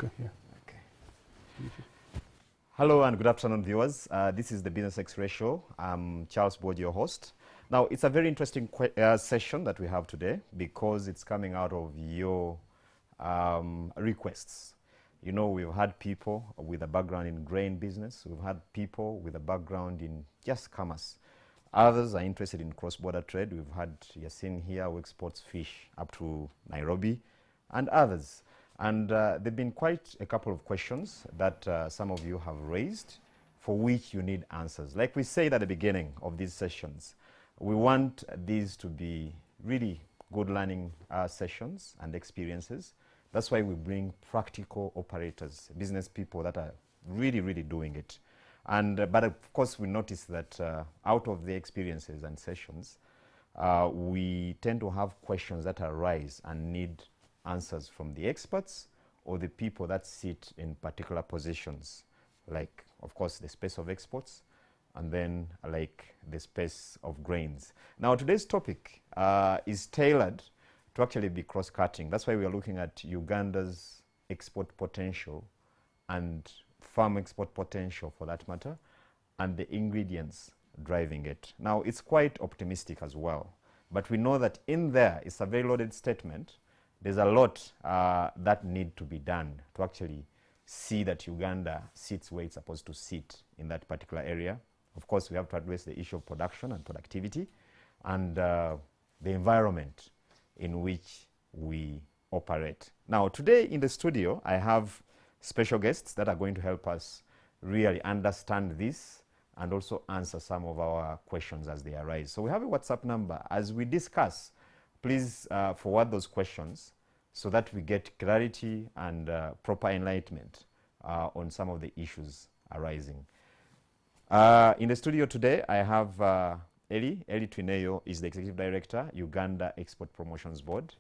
Okay. Yeah. Okay. Hello and good afternoon, viewers. This is the Business X-Ray Show. I'm Charles Boyd, your host. Now, it's a very interesting session that we have today because it's coming out of your requests. You know, we've had people with a background in grain business. We've had people with a background in just commerce. Others are interested in cross-border trade. We've had Yasin here who exports fish up to Nairobi and others. And there have been quite a couple of questions that some of you have raised for which you need answers. Like we said at the beginning of these sessions, we want these to be really good learning sessions and experiences. That's why we bring practical operators, business people that are really, really doing it. And but of course, we notice that out of the experiences and sessions, we tend to have questions that arise and need answers from the experts or the people that sit in particular positions, like, of course, the space of exports, and then like the space of grains. Now, today's topic is tailored to actually be cross-cutting. That's why we are looking at Uganda's export potential and farm export potential, for that matter, and the ingredients driving it. Now, it's quite optimistic as well, but we know that in there, it's a very loaded statement. There's a lot that need to be done to actually see that Uganda sits where it's supposed to sit in that particular area. Of course, we have to address the issue of production and productivity and the environment in which we operate. Now, today in the studio, I have special guests that are going to help us really understand this and also answer some of our questions as they arise. So we have a WhatsApp number. As we discuss, please forward those questions so that we get clarity and proper enlightenment on some of the issues arising. In the studio today, I have Eli Twineyo is the Executive Director, Uganda Export Promotions Board.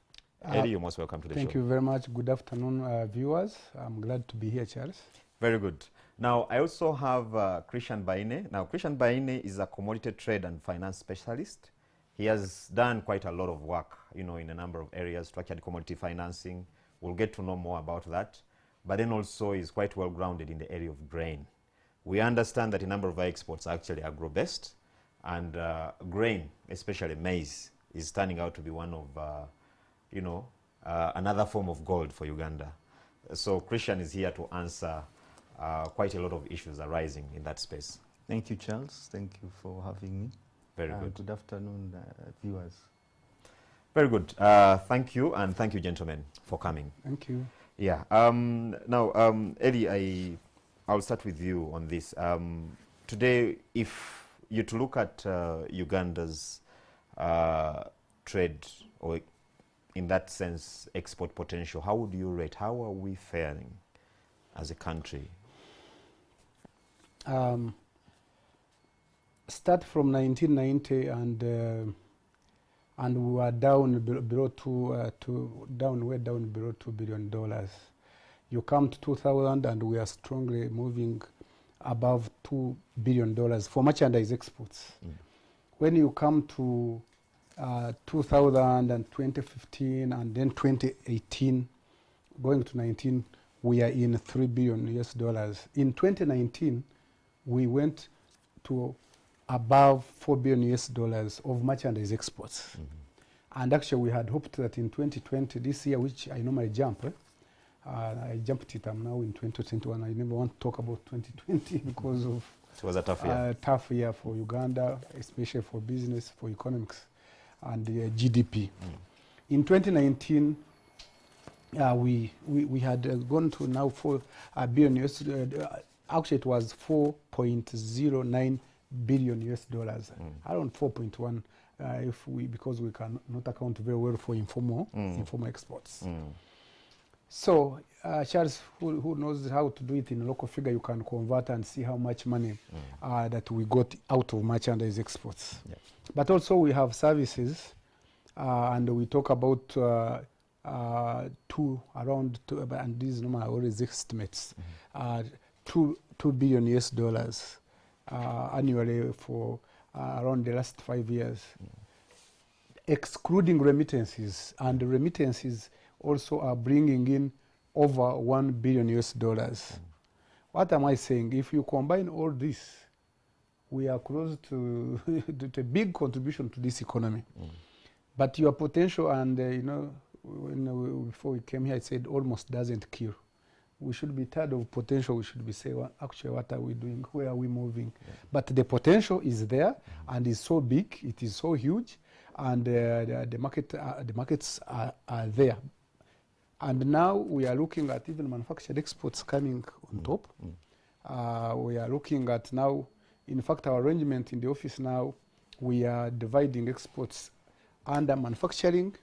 Eli, you're most welcome to the show. Thank you very much. Good afternoon, viewers. I'm glad to be here, Charles. Very good. Now, I also have Christian Baine. Now, Christian Baine is a commodity trade and finance specialist. He has done quite a lot of work, you know, in a number of areas, structured commodity financing. We'll get to know more about that. But then also is quite well grounded in the area of grain. We understand that a number of our exports are actually agro-based, and grain, especially maize, is turning out to be one of, another form of gold for Uganda. So Christian is here to answer quite a lot of issues arising in that space. Thank you, Charles. Thank you for having me. Very good. Good afternoon, viewers. Very good. Thank you, and thank you, gentlemen, for coming. Thank you. Yeah. Now, Eli, I'll start with you on this. Today, if you to look at Uganda's trade, or in that sense, export potential, how would you rate? How are we faring as a country? Start from 1990 and we were down below way down below $2 billion. You come to 2000 and we are strongly moving above $2 billion for merchandise exports. Mm. When you come to 2000 and 2015 and then 2018, going to 19, we are in $3 billion US. In 2019, we went to above $4 billion US of merchandise exports. Mm-hmm. And actually we had hoped that in 2020, this year, which I normally jump, I jumped it, I'm now in 2021. I never want to talk about 2020 because of it was a tough year. Tough year for Uganda, especially for business, for economics, and GDP. Mm. In 2019, we had gone to now $4 billion US. Actually, it was $4.09 billion US. Around 4.1 because we can not account very well for informal exports. Mm. So, Charles, who knows how to do it in local figure, you can convert and see how much money that we got out of merchandise exports. Yeah. But also we have services, and we talk about around two, and these are always estimates, $2 billion US annually for around the last 5 years, excluding remittances, and the remittances also are bringing in over 1 billion US dollars. What am I saying? If you combine all this, we are close to, to a big contribution to this economy. But your potential, and you know, before we came here, I said almost doesn't kill. We should be tired of potential. We should be saying, well, actually, what are we doing? Where are we moving? But the potential is there, and is so big. It is so huge, and the markets are there. And now we are looking at even manufactured exports coming on top. We are looking at now, in fact, our arrangement in the office now, we are dividing exports under manufacturing,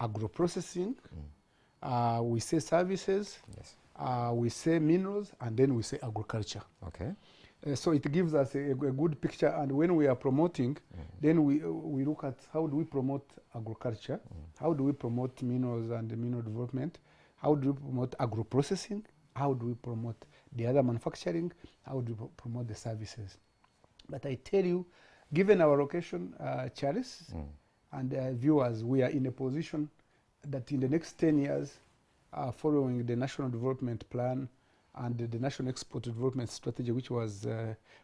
agro-processing, we say services, we say minerals, and then we say agriculture. Okay. So it gives us a good picture, and when we are promoting, then we look at how do we promote agriculture, how do we promote minerals and mineral development, how do we promote agro-processing, how do we promote the other manufacturing, how do we promote the services. But I tell you, given our location, Charles, and viewers, we are in a position that in the next 10 years, following the National Development Plan and the National Export Development Strategy, which was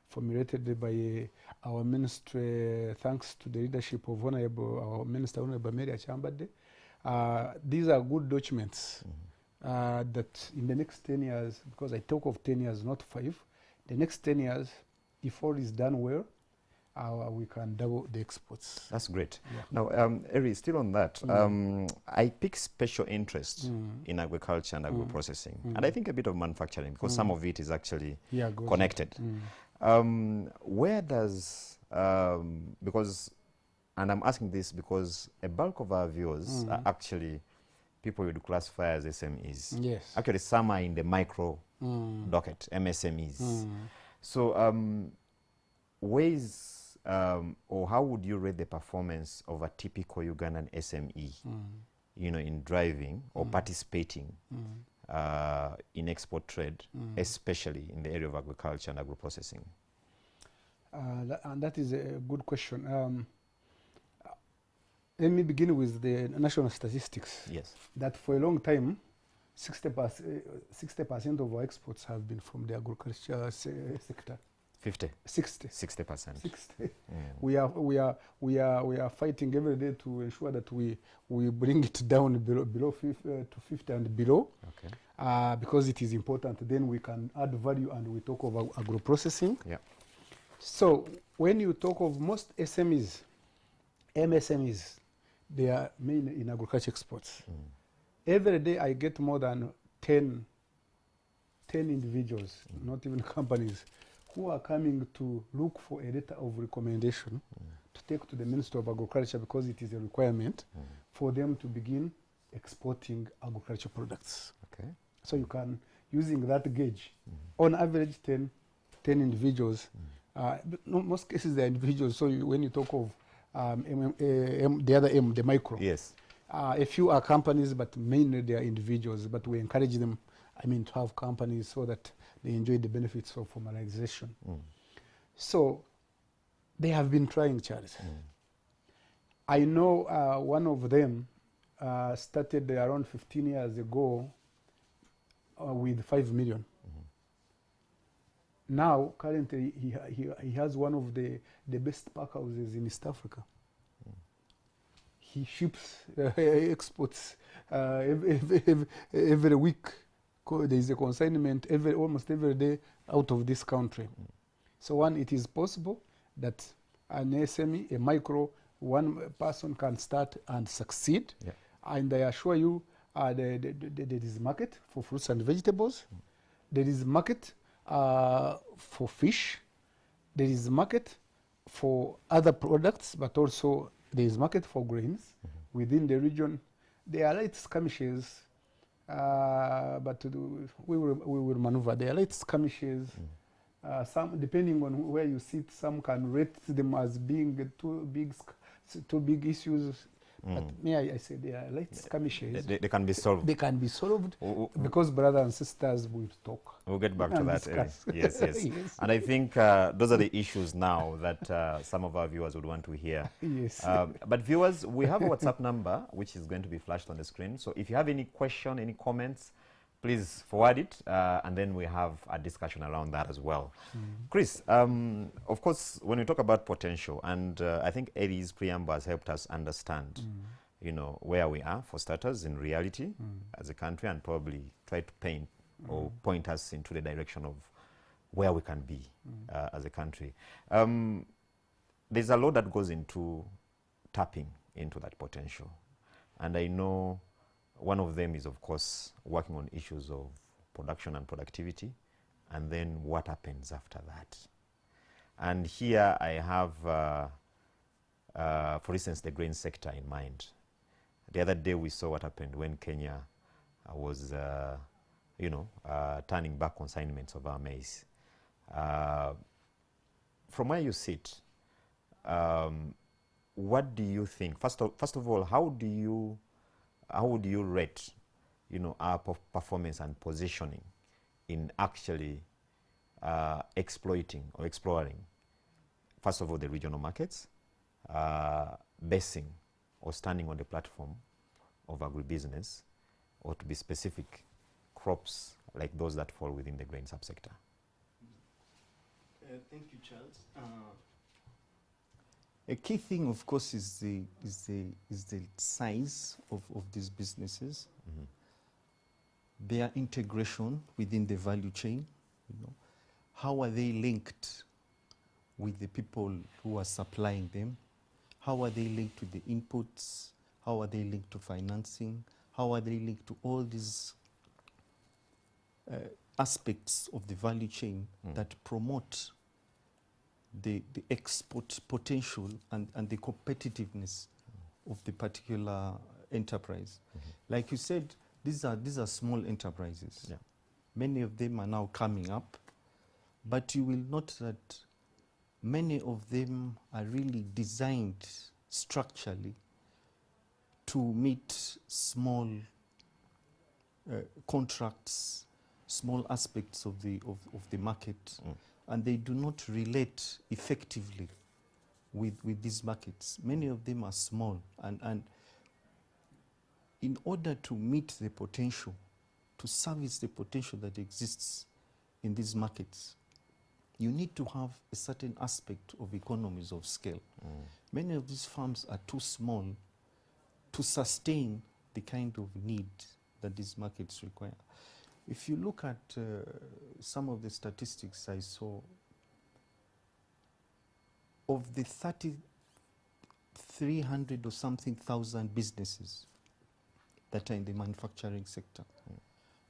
formulated by our ministry, thanks to the leadership of our Minister, Honorable Mary Achambade. These are good documents that in the next 10 years, because I talk of 10 years, not 5, the next 10 years, if all is done well, we can double the exports. That's great. Yeah. Now, Eri, still on that, I pick special interest in agriculture and agro-processing, and I think a bit of manufacturing, because some of it is actually connected. Where does, because, and I'm asking this because a bulk of our viewers are actually people you'd classify as SMEs. Yes. Actually, some are in the micro docket, MSMEs. So, ways or how would you rate the performance of a typical Ugandan SME, you know, in driving or participating in export trade, especially in the area of agriculture and agro-processing? And that is a good question. Let me begin with the national statistics. Yes. That for a long time, 60% of our exports have been from the agriculture sector. 60. 60%. 60. We are fighting every day to ensure that we bring it down below 50, to 50 and below. Okay. Because it is important. Then we can add value, and we talk of agro-processing. Yeah. So when you talk of most SMEs, MSMEs, they are mainly in agriculture exports. Every day I get more than 10 individuals, not even companies, who are coming to look for a letter of recommendation to take to the Ministry of Agriculture, because it is a requirement for them to begin exporting agriculture products. Okay. So you can, using that gauge, on average 10 individuals, most cases they are individuals, so when you talk of the other M, the micro. Yes. A few are companies, but mainly they are individuals, but we encourage them, to have companies so that they enjoy the benefits of formalization. So they have been trying, Charles. I know one of them started around 15 years ago with 5 million. Now, currently, he has one of the best pack houses in East Africa. He ships, exports every week. There is a consignment almost every day out of this country. So one, it is possible that an SME, a micro, one person can start and succeed. Yeah. And I assure you, there is market for fruits and vegetables. There is market for fish. There is market for other products, but also there is market for grains within the region. There are light skirmishes, but we will maneuver. There are light skirmishes. Some, depending on where you sit, some can rate them as being too big issues. But may I say they are light skirmishes. They can be solved. They can be solved because brothers and sisters will talk. We'll get back to that. Yes, yes. Yes. And I think those are the issues now that some of our viewers would want to hear. Yes. But viewers, we have a WhatsApp number which is going to be flashed on the screen. So if you have any question, any comments, please forward it, and then we have a discussion around that as well. Chris, of course, when we talk about potential, and I think Eddie's preamble has helped us understand, you know, where we are for starters in reality as a country, and probably try to paint or point us into the direction of where we can be as a country. There's a lot that goes into tapping into that potential, and I know one of them is, of course, working on issues of production and productivity, and then what happens after that. And here I have, for instance, the grain sector in mind. The other day we saw what happened when Kenya was, you know, turning back consignments of our maize. From where you sit, what do you think? First of all, how would you rate, you know, our performance and positioning in actually exploiting or exploring, first of all, the regional markets, basing or standing on the platform of agribusiness, or to be specific, crops like those that fall within the grain subsector? Thank you, Charles. A key thing, of course, is the size of these businesses, their integration within the value chain. You know, how are they linked with the people who are supplying them? How are they linked to the inputs? How are they linked to financing? How are they linked to all these aspects of the value chain that promote the export potential and the competitiveness of the particular enterprise? Like you said, these are small enterprises. Yeah. Many of them are now coming up, but you will note that many of them are really designed structurally to meet small contracts, small aspects of the market, and they do not relate effectively with these markets. Many of them are small, and in order to meet the potential, to service the potential that exists in these markets, you need to have a certain aspect of economies of scale. Many of these farms are too small to sustain the kind of need that these markets require. If you look at some of the statistics I saw, of the 300 or something thousand businesses that are in the manufacturing sector,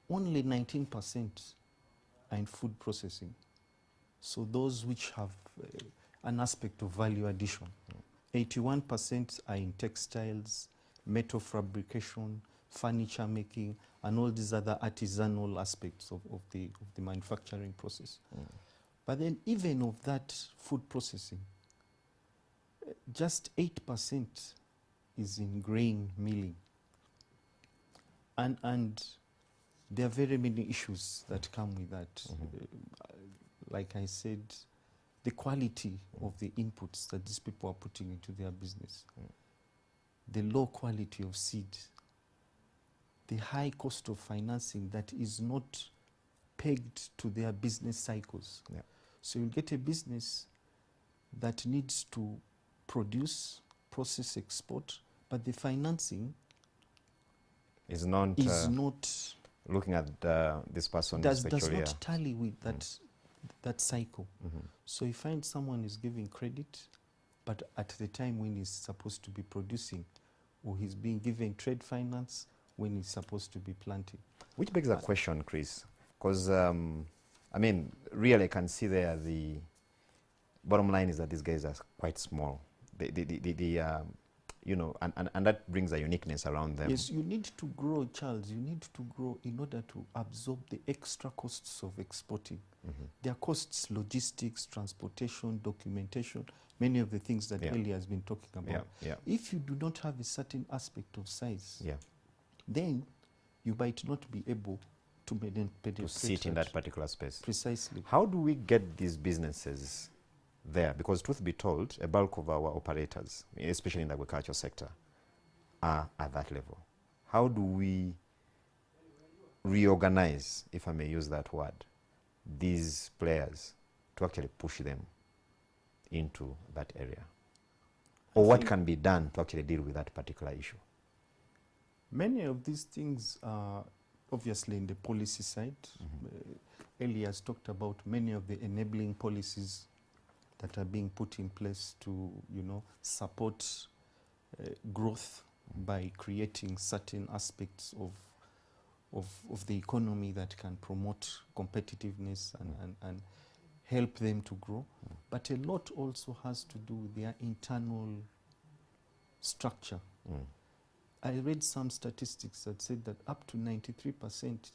only 19% are in food processing. So those which have an aspect of value addition. 81% are in textiles, metal fabrication, furniture making, and all these other artisanal aspects of the manufacturing process. But then even of that food processing, just 8% is in grain milling. And there are very many issues that come with that. Like I said, the quality of the inputs that these people are putting into their business, the low quality of seed, the high cost of financing that is not pegged to their business cycles. Yeah. So you get a business that needs to produce, process, export, but the financing Is not looking at this person does not tally with that cycle. So you find someone is giving credit, but at the time when he's supposed to be producing, or he's being given trade finance when he's supposed to be planting. Which begs a question, Chris, because I mean, really I can see there the bottom line is that these guys are quite small. You know, and that brings a uniqueness around them. Yes, you need to grow, Charles. You need to grow in order to absorb the extra costs of exporting. There are costs, logistics, transportation, documentation, many of the things that Eli has been talking about. If you do not have a certain aspect of size, then you might not be able to penetrate to sit in that particular space. Precisely. How do we get these businesses there? Because truth be told, a bulk of our operators, especially in the agriculture sector, are at that level. How do we reorganize, if I may use that word, these players to actually push them into that area? Or what can be done to actually deal with that particular issue? Many of these things are obviously in the policy side. Eli has talked about many of the enabling policies that are being put in place to, support growth by creating certain aspects of the economy that can promote competitiveness and help them to grow. But a lot also has to do with their internal structure. I read some statistics that said that up to 93%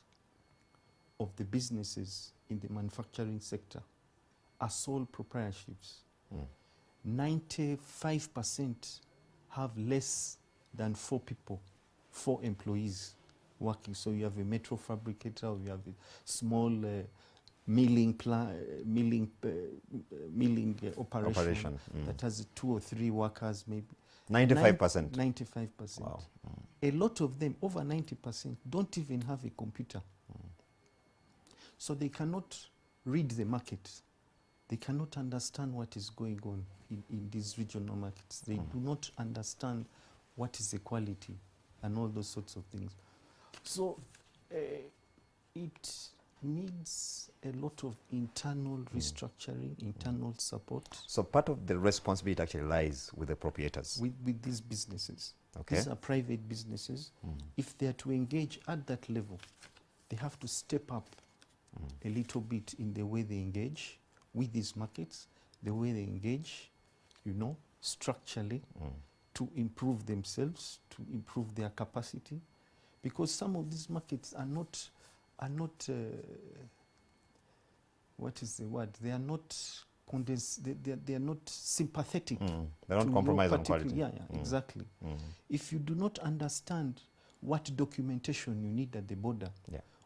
of the businesses in the manufacturing sector are sole proprietorships. 95% have less than 4 people, 4 employees working. So you have a metro fabricator, or you have a small milling operation that has 2 or 3 workers, maybe. 95%? 95%. Wow. A lot of them, over 90%, don't even have a computer. So they cannot read the market. They cannot understand what is going on in these regional markets. They do not understand what is the quality and all those sorts of things. So it needs a lot of internal restructuring, internal support. So part of the responsibility actually lies with the proprietors? With these businesses. Okay. These are private businesses. If they are to engage at that level, they have to step up a little bit in the way they engage with these markets, the way they engage, structurally, to improve themselves, to improve their capacity. Because some of these markets are not what is the word? They are not they are not sympathetic. They don't compromise on quality. Yeah, exactly. If you do not understand what documentation you need at the border,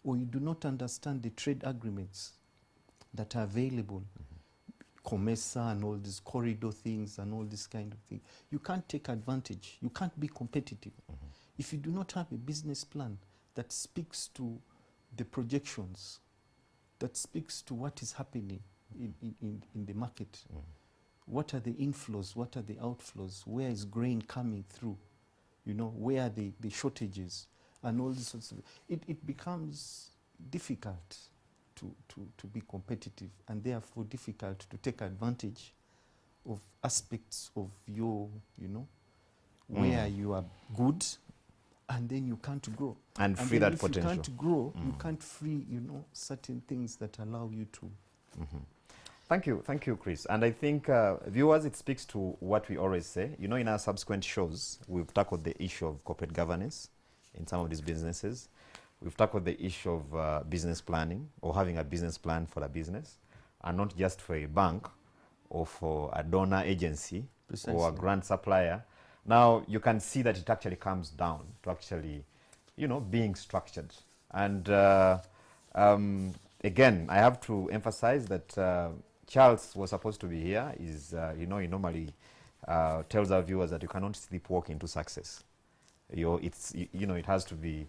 or you do not understand the trade agreements that are available, COMESA and all these corridor things and all this kind of thing, you can't take advantage. You can't be competitive. If you do not have a business plan that speaks to the projections, that speaks to what is happening in the market, what are the inflows, what are the outflows, where is grain coming through, where are the shortages, and all this sorts of, it becomes difficult to be competitive, and therefore difficult to take advantage of aspects of your, where you are good, and then you can't grow. And free that potential. If you can't grow, you can't free, certain things that allow you to. Thank you, Chris. And I think, viewers, it speaks to what we always say. In our subsequent shows, we've tackled the issue of corporate governance in some of these businesses. We've tackled the issue of business planning, or having a business plan for a business, and not just for a bank or for a donor agency. Precisely. Or a grant supplier. Now, you can see that it actually comes down to actually, being structured. And again, I have to emphasize that Charles was supposed to be here. He normally tells our viewers that you cannot sleepwalk into success. It has to be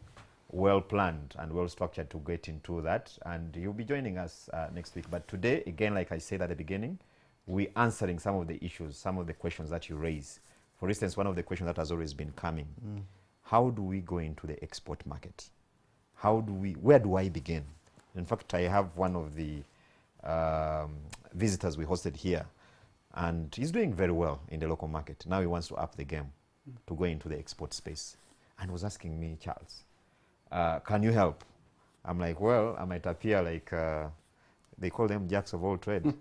well planned and well structured to get into that. And he'll be joining us next week. But today, again, like I said at the beginning, we're answering some of the issues, some of the questions that you raise. For instance, one of the questions that has always been coming, how do we go into the export market? Where do I begin? In fact, I have one of the visitors we hosted here, and he's doing very well in the local market. Now he wants to up the game to go into the export space, and was asking me, Charles, can you help? I'm like, well, I might appear like they call them jacks of all trades,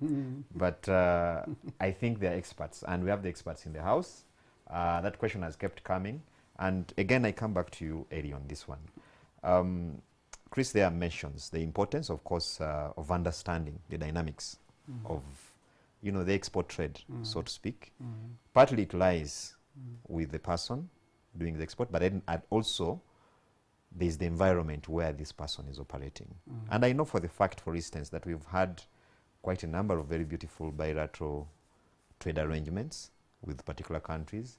but I think they're experts, and we have the experts in the house. That question has kept coming, and again, I come back to you, Eddie, on this one. Chris there mentions the importance, of course, of understanding the dynamics of, the export trade, so to speak. Partly it lies with the person doing the export, but then also there's the environment where this person is operating. And I know for the fact, for instance, that we've had quite a number of very beautiful bilateral trade arrangements with particular countries.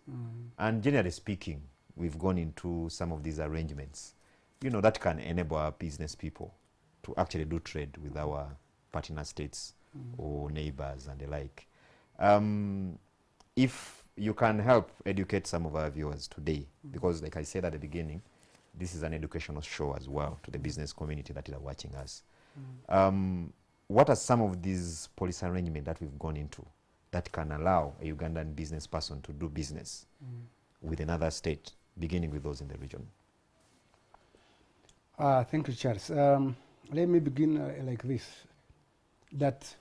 And generally speaking, we've gone into some of these arrangements you know, that can enable our business people to actually do trade with our partner states or neighbors and the like. If you can help educate some of our viewers today, because like I said at the beginning, this is an educational show as well to the business community that are watching us. What are some of these policy arrangements that we've gone into that can allow a Ugandan business person to do business with another state, beginning with those in the region? Thank you, Charles. Let me begin like this. That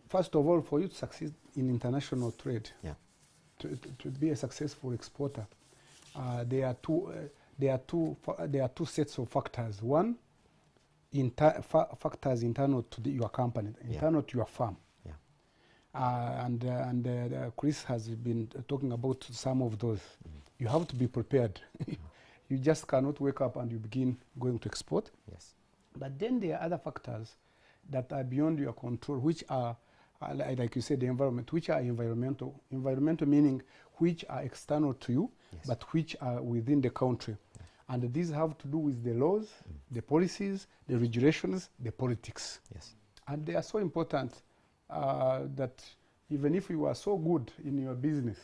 first of all, for you to succeed in international trade, to be a successful exporter, there are two sets of factors. One, factors internal to your company, internal to your firm. Chris has been talking about some of those. You have to be prepared. You just cannot wake up and you begin going to export. Yes. But then there are other factors that are beyond your control, which are, like you said, the environment, which are environmental. Environmental meaning which are external to you, but which are within the country. And these have to do with the laws, the policies, the regulations, the politics. Yes. And they are so important that even if you are so good in your business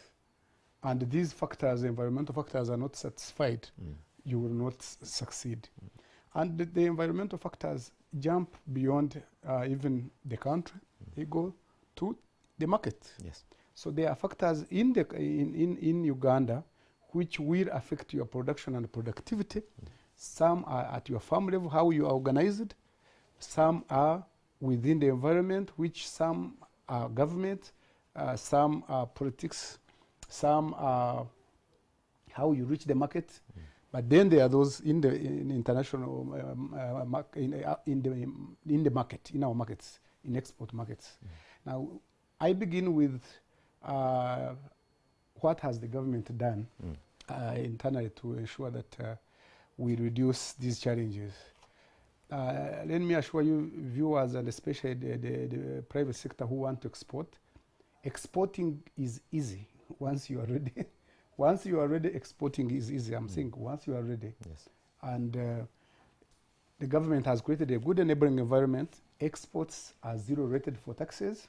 and these factors, environmental factors, are not satisfied, you will not succeed. And the environmental factors jump beyond even the country. They go to the market. Yes. So there are factors in Uganda which will affect your production and productivity. Some are at your farm level, how you are organized. Some are within the environment, which some are government, some are politics, some are how you reach the market. But then there are those in the international in the market, in our markets, in export markets. Now, I begin with what has the government done internally to ensure that we reduce these challenges. Let me assure you, viewers, and especially the private sector who want to export, exporting is easy once you are ready. Once you are ready, exporting is easy. I'm saying once you are ready. Yes. And the government has created a good enabling environment. Exports are zero rated for taxes,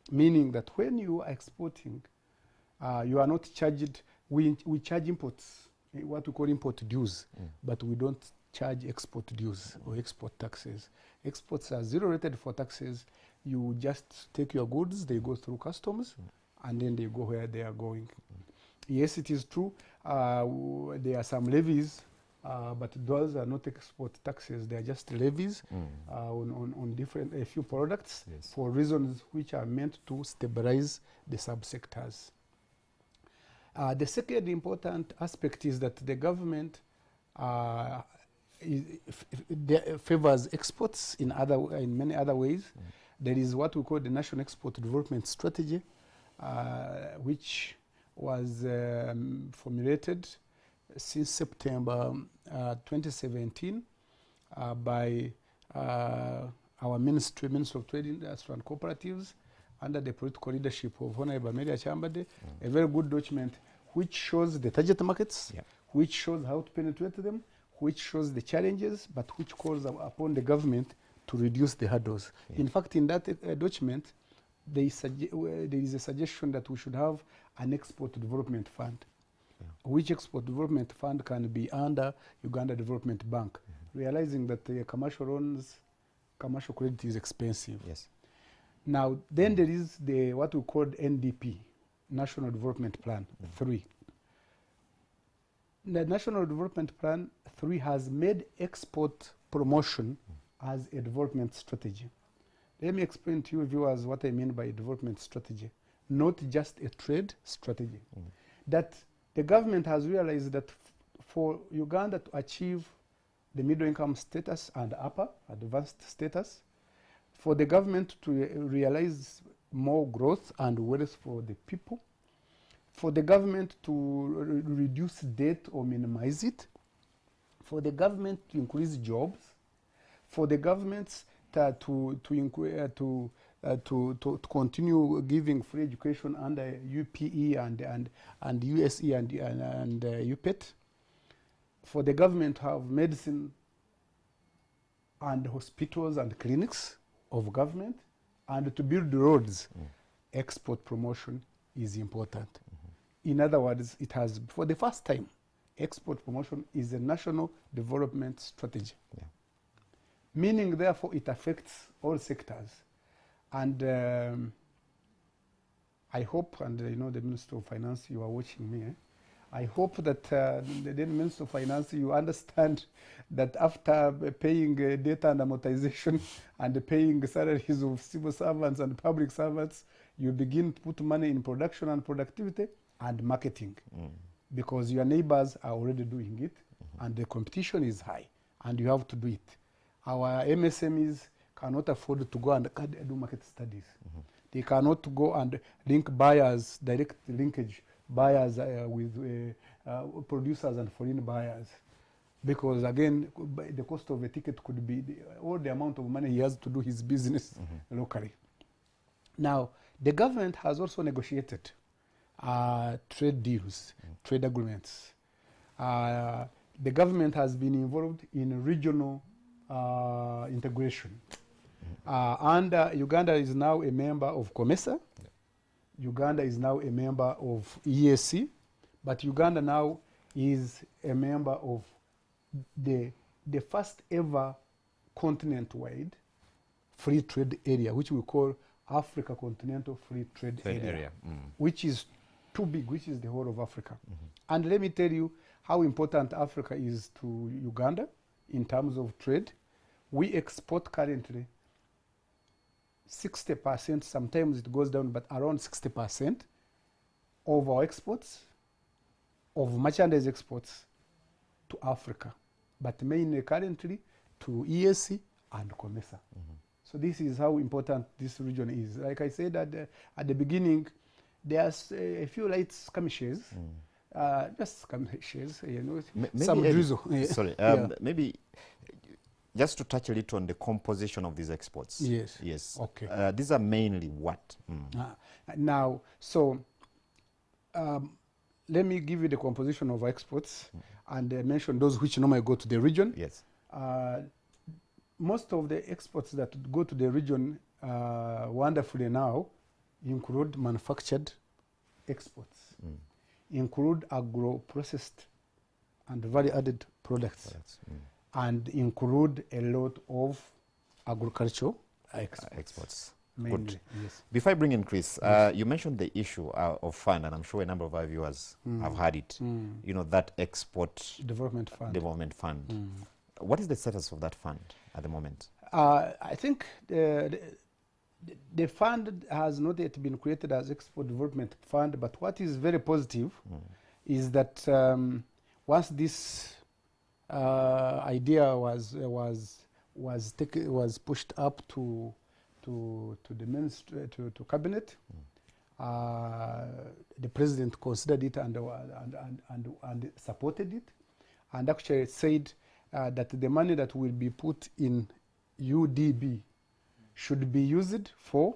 meaning that when you are exporting, you are not charged. We charge imports, what we call import dues, but we don't charge export dues or export taxes. Exports are zero rated for taxes. You just take your goods, they go through customs, and then they go where they are going. Yes, it is true. There are some levies, but those are not export taxes. They are just levies on different a few products for reasons which are meant to stabilize the subsectors. The second important aspect is that the government favors exports in many other ways. There is what we call the National Export Development Strategy, which was formulated since September 2017 by our Ministry of Trade, Industry and Cooperatives, under the political leadership of Honorable Amelia Chambade, a very good document which shows the target markets, which shows how to penetrate them, which shows the challenges, but which calls upon the government to reduce the hurdles. In fact, in that document, there is a suggestion that we should have an export development fund, which export development fund can be under Uganda Development Bank, realizing that commercial loans, commercial credit is expensive. Yes. Now, then there is what we call NDP, National Development Plan 3. The National Development Plan 3 has made export promotion as a development strategy. Let me explain to you, viewers, what I mean by development strategy. Not just a trade strategy. That the government has realized that for Uganda to achieve the middle income status and upper advanced status, for the government to realize more growth and wealth for the people, for the government to reduce debt or minimize it, for the government to increase jobs, for the government to continue giving free education under UPE and USE and UPET, for the government to have medicine and hospitals and clinics of government, and to build roads, export promotion is important. In other words, it has, for the first time, export promotion is a national development strategy. Yeah. Meaning, therefore, it affects all sectors. And I hope, and you know, the Minister of Finance, you are watching me, I hope that the Minister of Finance, you understand that after paying data and amortization and paying salaries of civil servants and public servants, you begin to put money in production and productivity and marketing, because your neighbors are already doing it, and the competition is high, and you have to do it. Our MSMEs cannot afford to go and do market studies. They cannot go and link buyers, direct linkage buyers with producers and foreign buyers, because again, the cost of a ticket could be all the amount of money he has to do his business locally. Now, the government has also negotiated trade deals, trade agreements. The government has been involved in regional integration. And Uganda is now a member of COMESA. Uganda is now a member of EAC, but Uganda now is a member of the first ever continent-wide free trade area, which we call Africa Continental Free Trade Area. Which is too big, which is the whole of Africa. And let me tell you how important Africa is to Uganda in terms of trade. We export currently 60%, sometimes it goes down, but around 60% of our exports, of merchandise exports to Africa, but mainly currently to EAC and COMESA. So this is how important this region is. Like I said at the beginning, there's a few light skirmishes, just skirmishes, you know, some drizzle. Sorry, maybe just to touch a little on the composition of these exports. Yes. Yes. Okay. These are mainly what? Now, so let me give you the composition of exports and mention those which normally go to the region. Yes. Most of the exports that go to the region wonderfully now include manufactured exports, include agro-processed and value-added products, and include a lot of agricultural exports. Good. Yes. Before I bring in Chris, you mentioned the issue of fund, and I'm sure a number of our viewers have heard it. You know, that export Development fund. What is the status of that fund at the moment? I think the fund has not yet been created as Export Development Fund, but what is very positive is that once this idea was pushed up to the ministry, to cabinet, the president considered it and supported it, and actually said that the money that will be put in UDB should be used for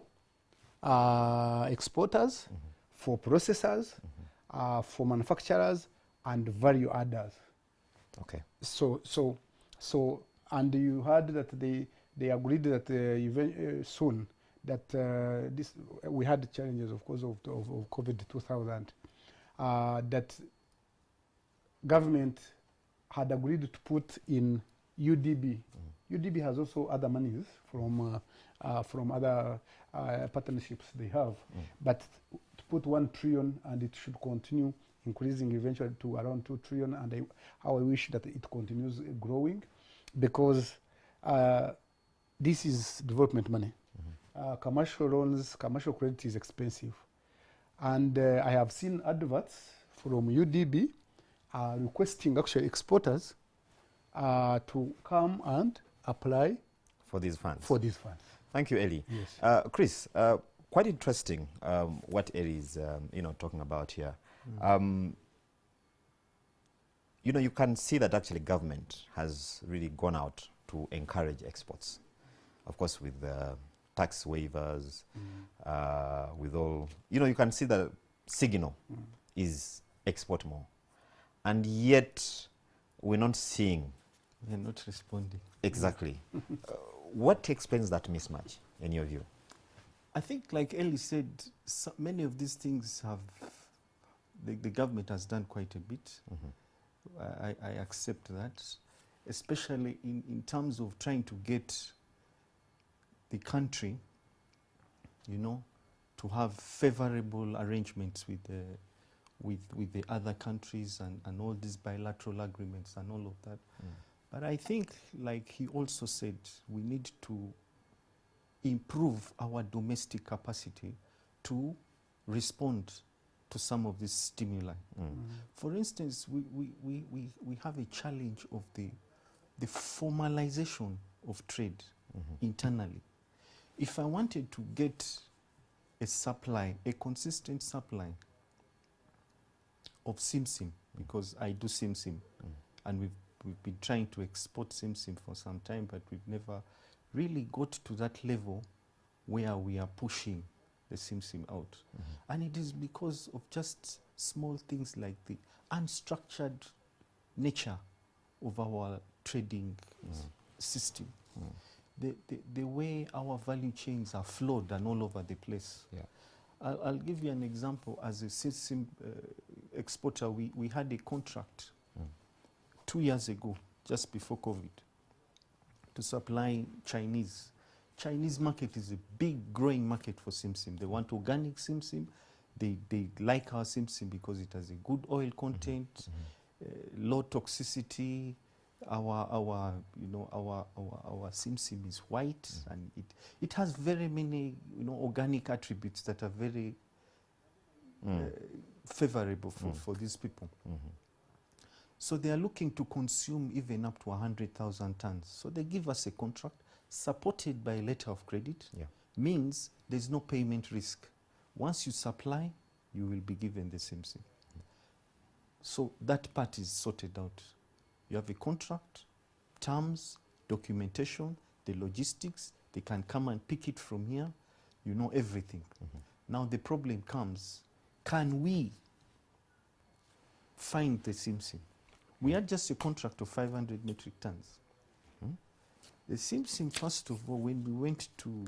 exporters, for processors, for manufacturers, and value adders. Okay. So, and you heard that they agreed that soon that this we had challenges, of course, of COVID 2000, that government had agreed to put in UDB. UDB has also other monies from other partnerships they have, but to put 1 trillion, and it should continue increasing eventually to around 2 trillion, and how I wish that it continues growing, because this is development money. Commercial loans, commercial credit is expensive, and I have seen adverts from UDB requesting actually exporters to come and apply for these funds. Thank you, Eli. Yes. Chris, quite interesting what Eli is talking about here. You know, you can see that actually government has really gone out to encourage exports. Of course, with tax waivers, with all, you can see the signal is export more. And yet, we're not seeing. They're not responding. Exactly. What explains that mismatch, in your view? I think, like Ellie said, so many of these things have, the government has done quite a bit. I accept that, especially in terms of trying to get the country, you know, to have favorable arrangements with the other countries and all these bilateral agreements and all of that. But I think, like he also said, we need to improve our domestic capacity to respond to some of these stimuli. For instance, we have a challenge of the formalization of trade internally. If I wanted to get a supply, a consistent supply of simsim, because I do simsim, and we've been trying to export simsim for some time, but we've never really got to that level where we are pushing the simsim out. And it is because of just small things like the unstructured nature of our trading system. The way our value chains are flawed and all over the place. Yeah. I'll give you an example. As a system exporter, we had a contract 2 years ago, just before COVID, to supply Chinese. Chinese market is a big growing market for simsim. They want organic simsim. They like our simsim because it has a good oil content, low toxicity. Our simsim is white, and it has very many organic attributes that are very favorable for these people. So they are looking to consume even up to 100,000 tons. So they give us a contract supported by a letter of credit. Means there's no payment risk. Once you supply, you will be given the simsim. So that part is sorted out. You have a contract, terms, documentation, the logistics. They can come and pick it from here. You know everything. Now the problem comes, can we find the simsim? We had just a contract of 500 metric tons. The simsim, first of all, when we went to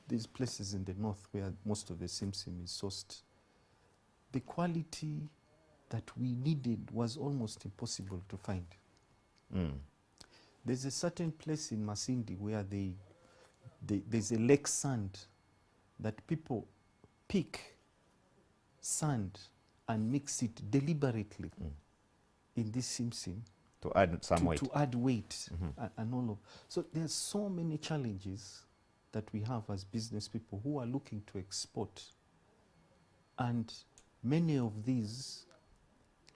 these places in the north where most of the simsim is sourced, the quality that we needed was almost impossible to find. There's a certain place in Masindi where there's a lake sand that people pick sand and mix it deliberately in this simsim To add some weight. to add weight and all of. So there's so many challenges that we have as business people who are looking to export, and many of these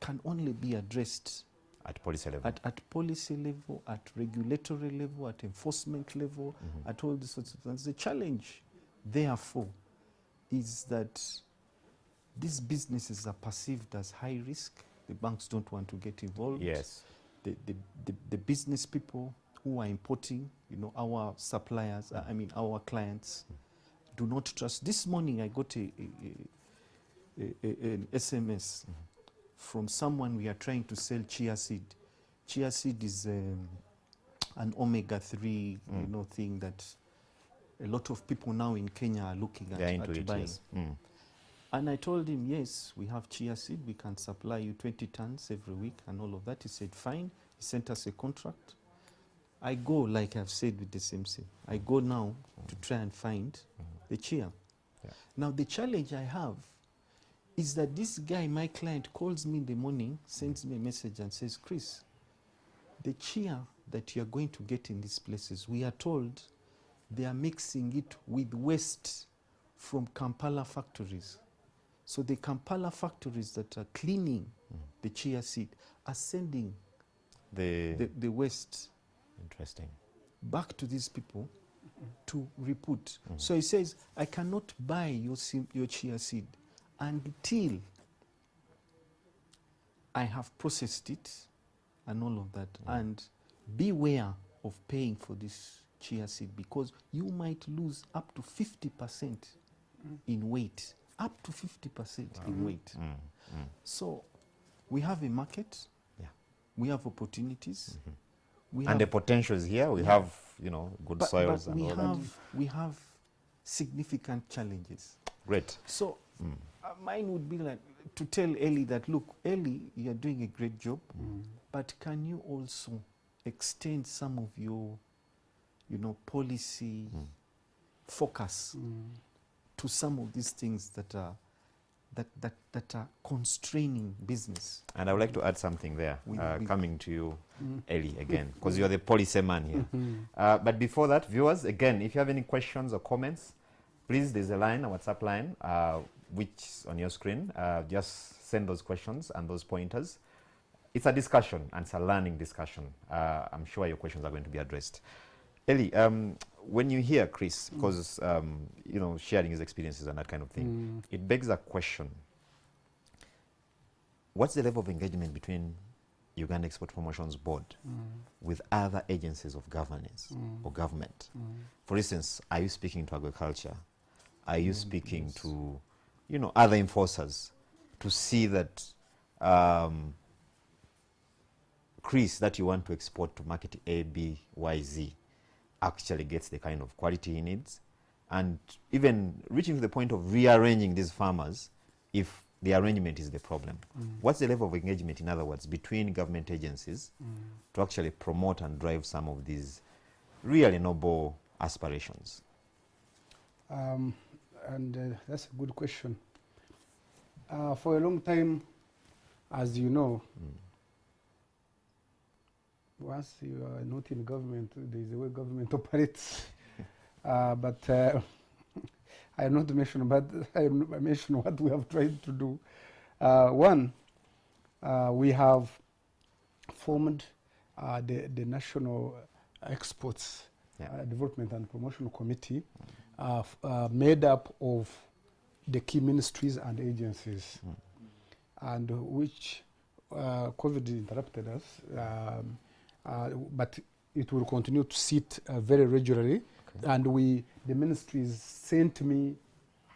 can only be addressed At policy level. at policy level, at regulatory level, at enforcement level, at all these sorts of things. The challenge, therefore, is that these businesses are perceived as high risk. The banks don't want to get involved. Yes. The business people who are importing, our suppliers, our clients, do not trust. This morning I got an SMS from someone. We are trying to sell chia seed. Chia seed is an omega-3 thing that a lot of people now in Kenya are looking They're into at it, buying. yes. And I told him, yes, we have chia seed. We can supply you 20 tons every week and all of that. He said, fine. He sent us a contract. I go, like I've said with the simsim, I go now to try and find the chia. Now, the challenge I have is that this guy, my client, calls me in the morning, sends me a message and says, Chris, the chia that you're going to get in these places, we are told they are mixing it with waste from Kampala factories. So the Kampala factories that are cleaning the chia seed are sending the waste Interesting. back to these people to reput. So he says, I cannot buy your chia seed until I have processed it and all of that. And beware of paying for this chia seed, because you might lose up to 50% in weight. Up to 50% in weight. So we have a market. we have opportunities. We And the have, potential is here. We have, you know, good soils but and all that. we have significant challenges. Great. So mine would be like to tell Ellie that, look, Ellie, you're doing a great job, but can you also extend some of your, you know, policy focus to some of these things that are that are constraining business? And I would like to add something there, We- coming to you, Ellie, again, because you're the policy man here. But before that, viewers, again, if you have any questions or comments, please, there's a line, a WhatsApp line, which is on your screen. Just send those questions and those pointers. It's a discussion, and it's a learning discussion. I'm sure your questions are going to be addressed. Ellie, when you hear Chris, because, you know, sharing his experiences and that kind of thing, it begs a question. What's the level of engagement between Uganda Export Promotions Board with other agencies of governance or government? For instance, are you speaking to agriculture? Are you speaking to, you know, other enforcers to see that Chris that you want to export to market A, B, Y, Z actually gets the kind of quality he needs, and even reaching to the point of rearranging these farmers if the arrangement is the problem? What's the level of engagement, in other words, between government agencies to actually promote and drive some of these really noble aspirations? That's a good question. For a long time, as you know, once you are not in government, there is a way government operates. But I am not mention, but I mention what we have tried to do. One, we have formed the National Exports Development and Promotion Committee, made up of the key ministries and agencies, and which COVID interrupted us. But it will continue to sit very regularly, and the ministries sent me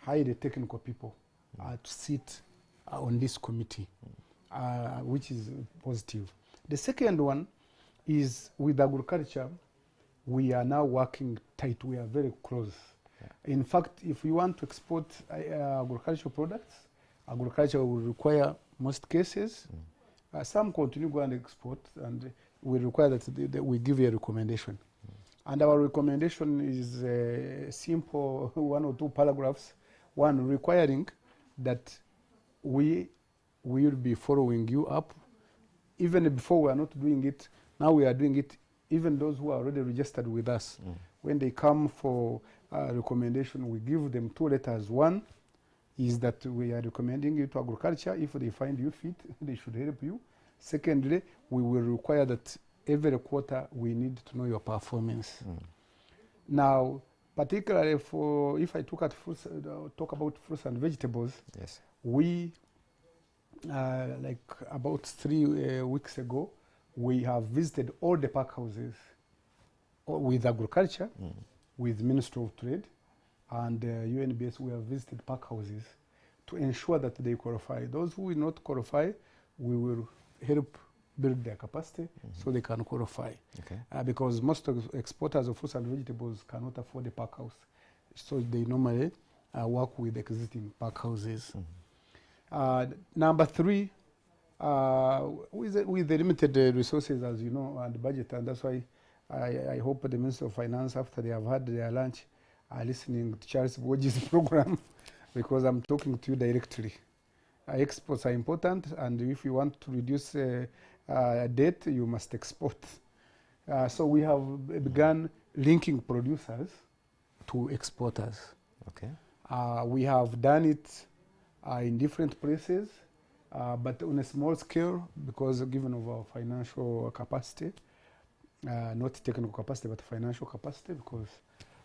highly technical people to sit on this committee, which is positive. The second one is with agriculture. We are now working tight. We are very close. In fact, if we want to export agricultural products, agriculture will require most cases. Some continue go and export, and we require that we give you a recommendation. And our recommendation is simple, 1 or 2 paragraphs. One, requiring that we will be following you up. Even before we are not doing it, now we are doing it. Even those who are already registered with us, when they come for recommendation, we give them 2 letters. One is that we are recommending you to agriculture. If they find you fit, they should help you. Secondly, we will require that every quarter we need to know your performance. Now, particularly for, if I talk about fruits and vegetables, we, like about 3 weeks ago, we have visited all the pack houses with agriculture, with Ministry of Trade, and UNBS. We have visited pack houses to ensure that they qualify. Those who will not qualify, we will help build their capacity so they can qualify. Because most of exporters of fruits and vegetables cannot afford a pack house, so they normally work with existing pack houses. Number 3, with the limited resources, as you know, and budget, and that's why I hope the Minister of Finance, after they have had their lunch, are listening to Charles Boji's program, because I'm talking to you directly. Exports are important, and if you want to reduce debt, you must export. So we have begun linking producers to exporters. We have done it in different places, but on a small scale, because given of our financial capacity, not technical capacity, but financial capacity, because,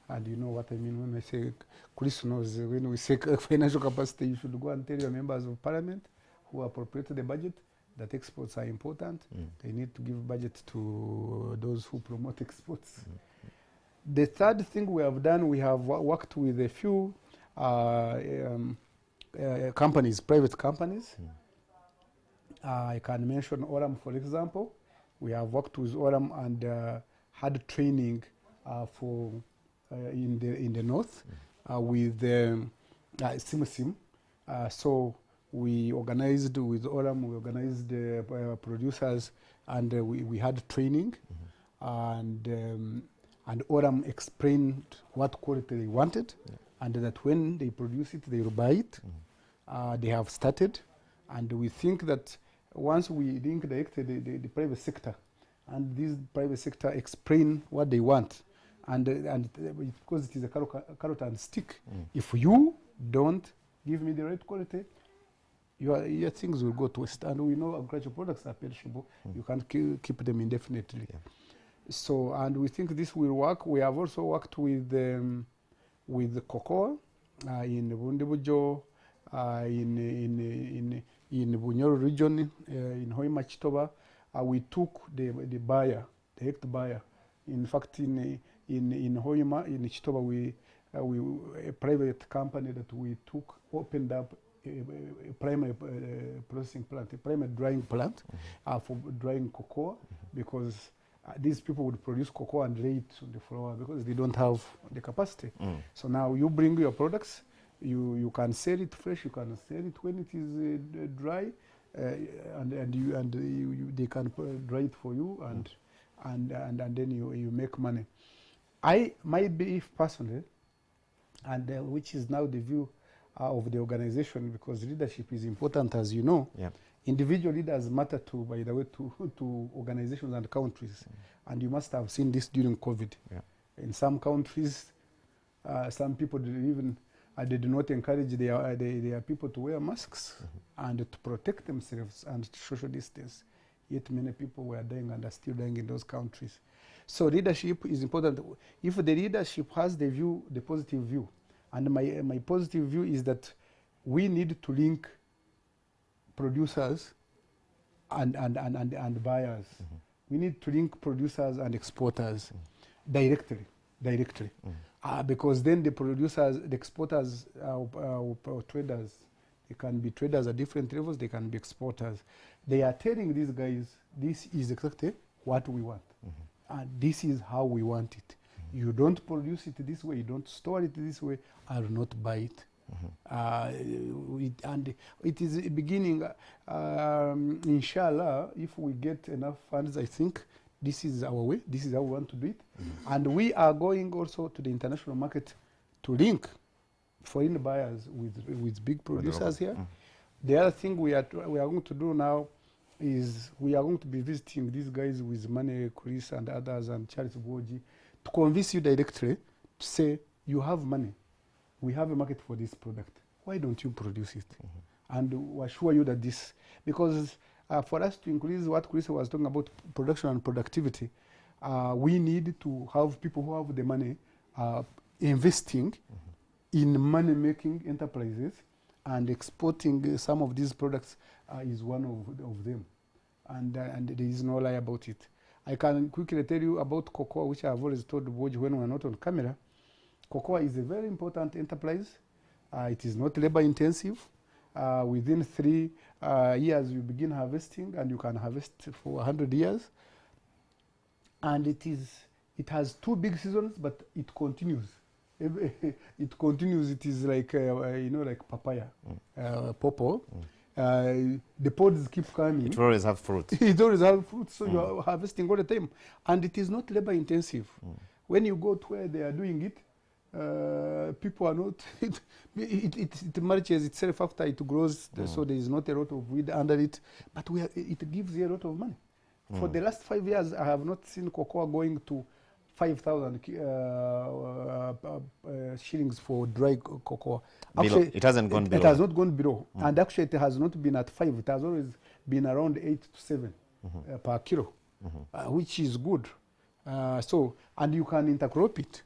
and you know what I mean when I say, Chris knows, when we say financial capacity, you should go and tell your members of parliament who appropriate the budget that exports are important. They need to give budget to those who promote exports. The third thing we have done, we have worked with a few companies, private companies. I can mention Oram, for example. We have worked with Oram and had training for in the north with SimSim. So we organized with Oram, we organized producers, and we had training, and Oram explained what quality they wanted, and that when they produce it, they will buy it. They have started, and we think that once we link directly the private sector, and this private sector explain what they want, and because it is a carrot and stick, if you don't give me the right quality, your things will go to waste. And we know agricultural products are perishable. You can't keep them indefinitely. So, and we think this will work. We have also worked with cocoa in Bundibujo, in Bunyoro region, in Hoima Chitoba. We took the buyer, the direct buyer. In fact, in Hoima, in Chitoba, we a private company that we took opened up a primary processing plant, a primary drying plant for drying cocoa, because these people would produce cocoa and lay it on the floor because they don't have the capacity. So now you bring your products, you can sell it fresh, you can sell it when it is dry, and they can dry it for you, and then you make money. My belief personally, and which is now the view of the organization, because leadership is important, as you know. Individual leaders matter too, by the way, to organizations and countries. And you must have seen this during COVID. In some countries, some people did not encourage their people to wear masks and to protect themselves and to social distance. Yet many people were dying and are still dying in those countries. So leadership is important. If the leadership has the view, the positive view, and my positive view is that we need to link producers and buyers. We need to link producers and exporters directly. Because then the producers, the exporters, traders, they can be traders at different levels, they can be exporters. They are telling these guys, this is exactly what we want. And this is how we want it. You don't produce it this way, you don't store it this way, I will not buy it. And it is beginning, inshallah, if we get enough funds, I think this is our way, this is how we want to do it. And we are going also to the international market to link foreign buyers with big producers here. The other thing we are going to do now is we are going to be visiting these guys with Mane, Chris and others and Charles Boji to convince you directly to say, you have money, we have a market for this product, why don't you produce it? And we assure you that this, because for us to increase what Chris was talking about, production and productivity, we need to have people who have the money investing in money-making enterprises, and exporting some of these products is one of them. And there is no lie about it. I can quickly tell you about cocoa, which I have always told Boji when we're not on camera. Cocoa is a very important enterprise. It is not labor intensive. Within 3 years, you begin harvesting, and you can harvest for 100 years. And it has 2 big seasons, but it continues. It continues. It is like like papaya, pawpaw. The pods keep coming. It will always have fruit. It always has fruit, so you are harvesting all the time, and it is not labor intensive. When you go to where they are doing it, people are not. It mulches itself after it grows, so there is not a lot of weed under it. But it gives you a lot of money. For the last 5 years, I have not seen cocoa going to 5,000 shillings for dry cocoa. Actually, it hasn't gone below. It has not gone below. And actually, it has not been at 5. It has always been around 8 to 7 per kilo, which is good. And you can intercrop it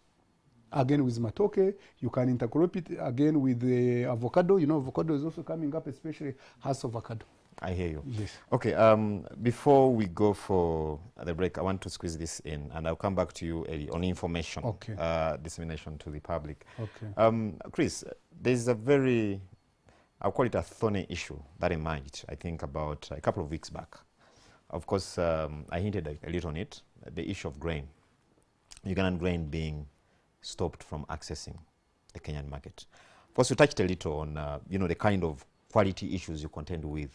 again with matoke. You can intercrop it again with the avocado. You know, avocado is also coming up, especially House avocado. I hear you. Yes. Okay, before we go for the break, I want to squeeze this in, and I'll come back to you, Eddie, on information dissemination to the public. Okay. Chris, there's a very, I'll call it a thorny issue that emerged, I think, about a couple of weeks back, Of course, I hinted a little on it, the issue of grain. Ugandan grain being stopped from accessing the Kenyan market. Of course, you touched a little on, the kind of quality issues you contend with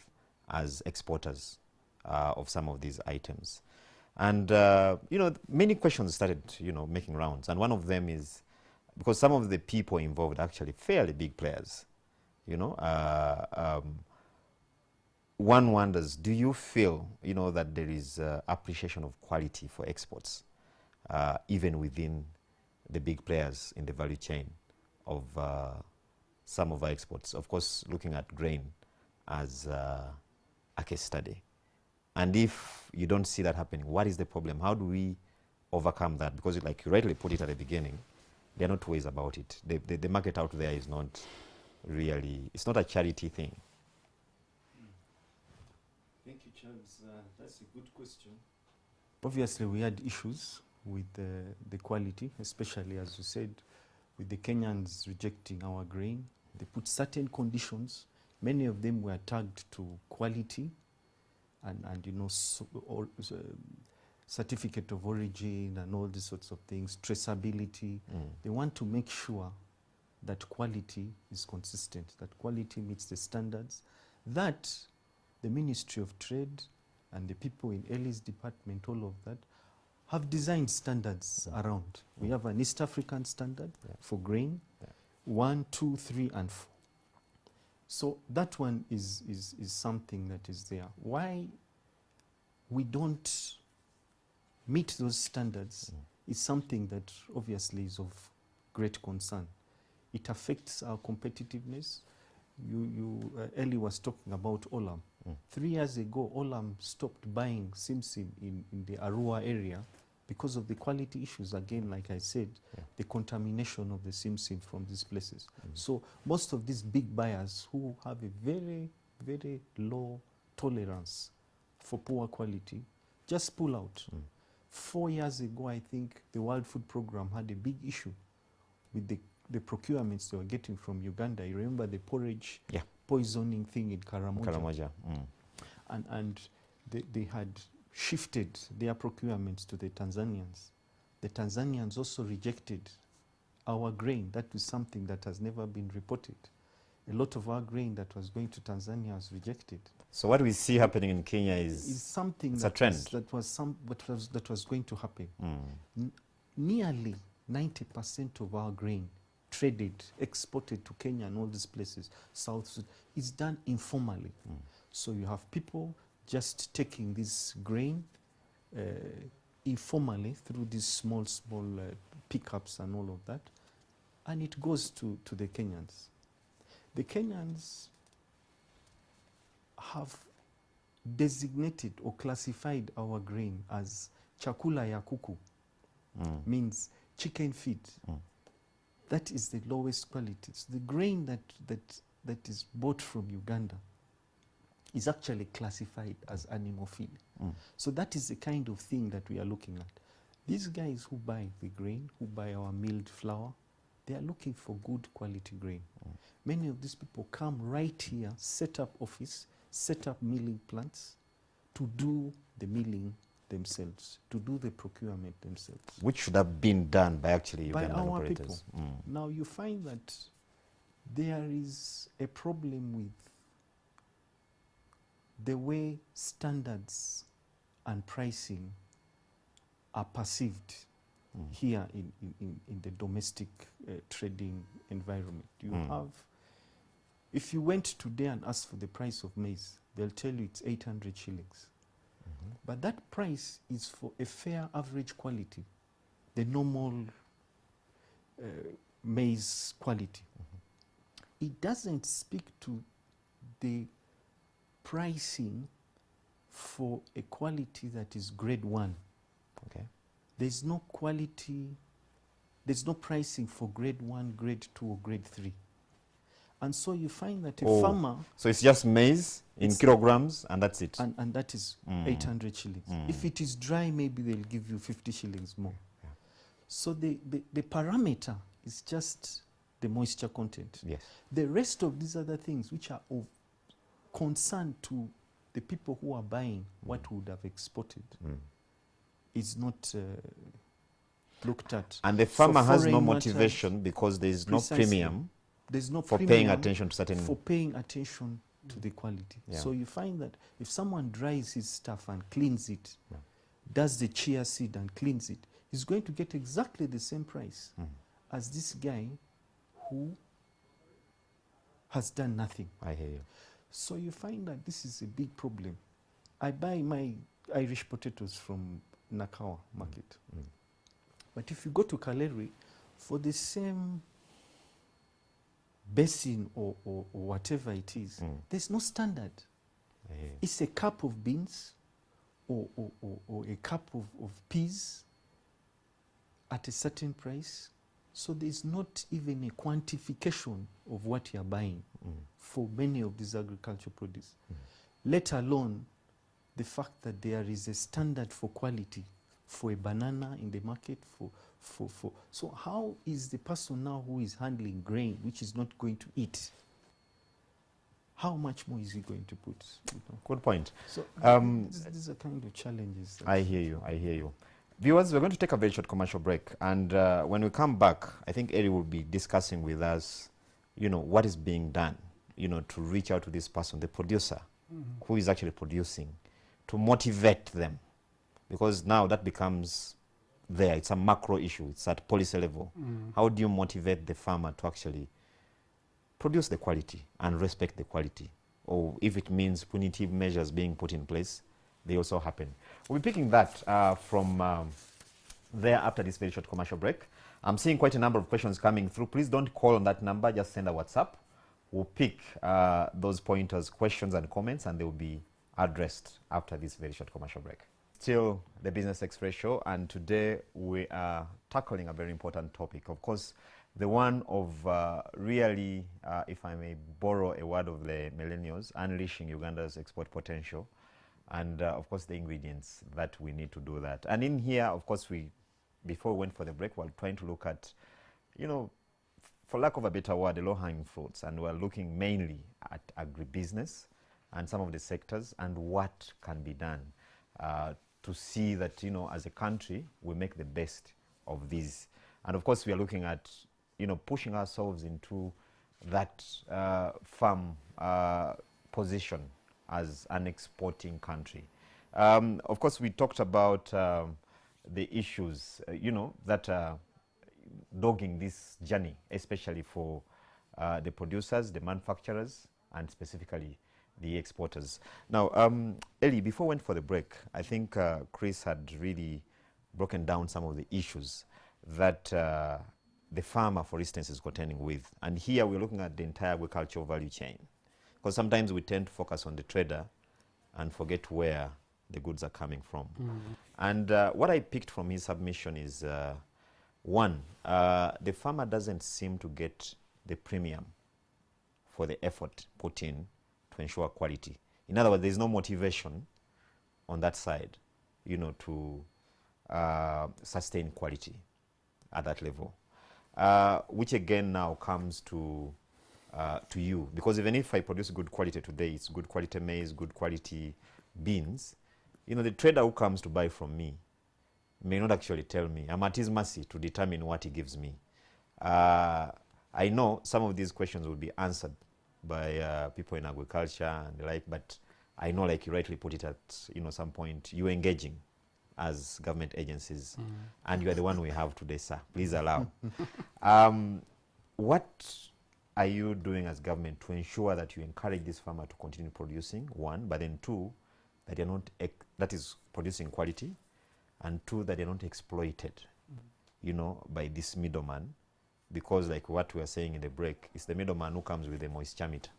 as exporters of some of these items. And, many questions started, making rounds. And one of them is, because some of the people involved are actually fairly big players, one wonders, do you feel, that there is appreciation of quality for exports, even within the big players in the value chain of some of our exports? Of course, looking at grain as a case study. And if you don't see that happening, what is the problem? How do we overcome that? Because like you rightly put it at the beginning, there are not ways about it. The market out there is not really, it's not a charity thing. Thank you, Charles. That's a good question. Obviously, we had issues with the quality, especially, as you said, with the Kenyans rejecting our grain. They put certain conditions. Many of them were tagged to quality and certificate of origin and all these sorts of things, traceability. They want to make sure that quality is consistent, that quality meets the standards, that the Ministry of Trade and the people in Ellie's department, all of that, have designed standards around. We have an East African standard for grain, 1, 2, 3, and 4. So that one is something that is there. Why we don't meet those standards is something that obviously is of great concern. It affects our competitiveness. Ellie was talking about Olam. 3 years ago, Olam stopped buying Simsim in the Arua area because of the quality issues. Again, like I said, the contamination of the Simsim from these places. So most of these big buyers who have a very, very low tolerance for poor quality just pull out. 4 years ago, I think the World Food Programme had a big issue with the procurements they were getting from Uganda. You remember the porridge poisoning thing in Karamoja? And they had shifted their procurements to the Tanzanians. The Tanzanians also rejected our grain. That was something that has never been reported. A lot of our grain that was going to Tanzania was rejected. So what we see happening in Kenya is something a trend. That was going to happen. Nearly 90% of our grain traded, exported to Kenya and all these places, South Sudan, is done informally. So you have people just taking this grain informally through these small pickups and all of that, and it goes to the Kenyans. The Kenyans have designated or classified our grain as chakula ya kuku, means chicken feed. That is the lowest quality. So the grain that is bought from Uganda is actually classified as animal feed. So that is the kind of thing that we are looking at. These guys who buy the grain, who buy our milled flour, they are looking for good quality grain. Many of these people come right here, set up office, set up milling plants to do the milling themselves, to do the procurement themselves. Which should have been done by actually Ugandan our operators. people. Now you find that there is a problem with the way standards and pricing are perceived here in the domestic trading environment. You have, if you went today and asked for the price of maize, they'll tell you it's 800 shillings. But that price is for a fair average quality, the normal maize quality. It doesn't speak to the pricing for a quality that is grade 1. Okay. There's no quality, there's no pricing for grade 1, grade 2, or grade 3. And so you find that a farmer... So it's just maize in kilograms and that's it? And that is 800 shillings. If it is dry, maybe they'll give you 50 shillings more. So the parameter is just the moisture content. Yes. The rest of these other things which are of concern to the people who are buying what would have exported is not looked at. And the For farmer has no foreign matters, motivation because there is no precisely. premium There's no for paying premium attention to certain... for paying attention to the quality. Yeah. So you find that if someone dries his stuff and cleans it, does the chia seed and cleans it, he's going to get exactly the same price as this guy who has done nothing. I hear you. So you find that this is a big problem. I buy my Irish potatoes from Nakawa market. But if you go to Kaleri, for the same basin or whatever it is, there's no standard. I hear you. It's a cup of beans or a cup of peas at a certain price. So there's not even a quantification of what you're buying for many of these agricultural produce, let alone the fact that there is a standard for quality for a banana in the market. So how is the person now who is handling grain, which is not going to eat, how much more is he going to put? You know? Good point. So these are kind of challenges. I hear you. I hear you. Viewers, we're going to take a very short commercial break, and when we come back, I think Eri will be discussing with us, you know, what is being done, you know, to reach out to this person, the producer, who is actually producing, to motivate them, because now that becomes there. It's a macro issue. It's at policy level. How do you motivate the farmer to actually produce the quality and respect the quality? Or if it means punitive measures being put in place, they also happen. We'll be picking that from there after this very short commercial break. I'm seeing quite a number of questions coming through. Please don't call on that number. Just send a WhatsApp. We'll pick those pointers, questions and comments, and they will be addressed after this very short commercial break. Still the Business Express show, and today we are tackling a very important topic. Of course, the one of really, if I may borrow a word of the millennials, unleashing Uganda's export potential. And of course, the ingredients that we need to do that. And in here, of course, before we went for the break, we're trying to look at, you know, for lack of a better word, the low-hanging fruits. And we're looking mainly at agribusiness and some of the sectors and what can be done to see that, you know, as a country, we make the best of these. And of course, we are looking at, you know, pushing ourselves into that farm position as an exporting country. Of course, we talked about the issues, you know, that are dogging this journey, especially for the producers, the manufacturers, and specifically the exporters. Now, Eli, before we went for the break, I think Chris had really broken down some of the issues that the farmer, for instance, is contending with. And here we're looking at the entire agricultural value chain. Because sometimes we tend to focus on the trader and forget where the goods are coming from. And what I picked from his submission is, one, the farmer doesn't seem to get the premium for the effort put in to ensure quality. In other words, there's no motivation on that side, you know, to sustain quality at that level, which again now comes to you, because even if I produce good quality today, it's good quality maize, good quality beans, you know, the trader who comes to buy from me may not actually tell me. I'm at his mercy to determine what he gives me. I know some of these questions will be answered by people in agriculture and the like, but I know, like you rightly put it, at, you know, some point you're engaging as government agencies, and you are the one we have today, sir. Please allow. What are you doing as government to ensure that you encourage this farmer to continue producing, one, but then two, that they're not, that is producing quality, and two, that they're not exploited, you know, by this middleman? Because like what we are saying in the break, it's the middleman who comes with the moisture meter.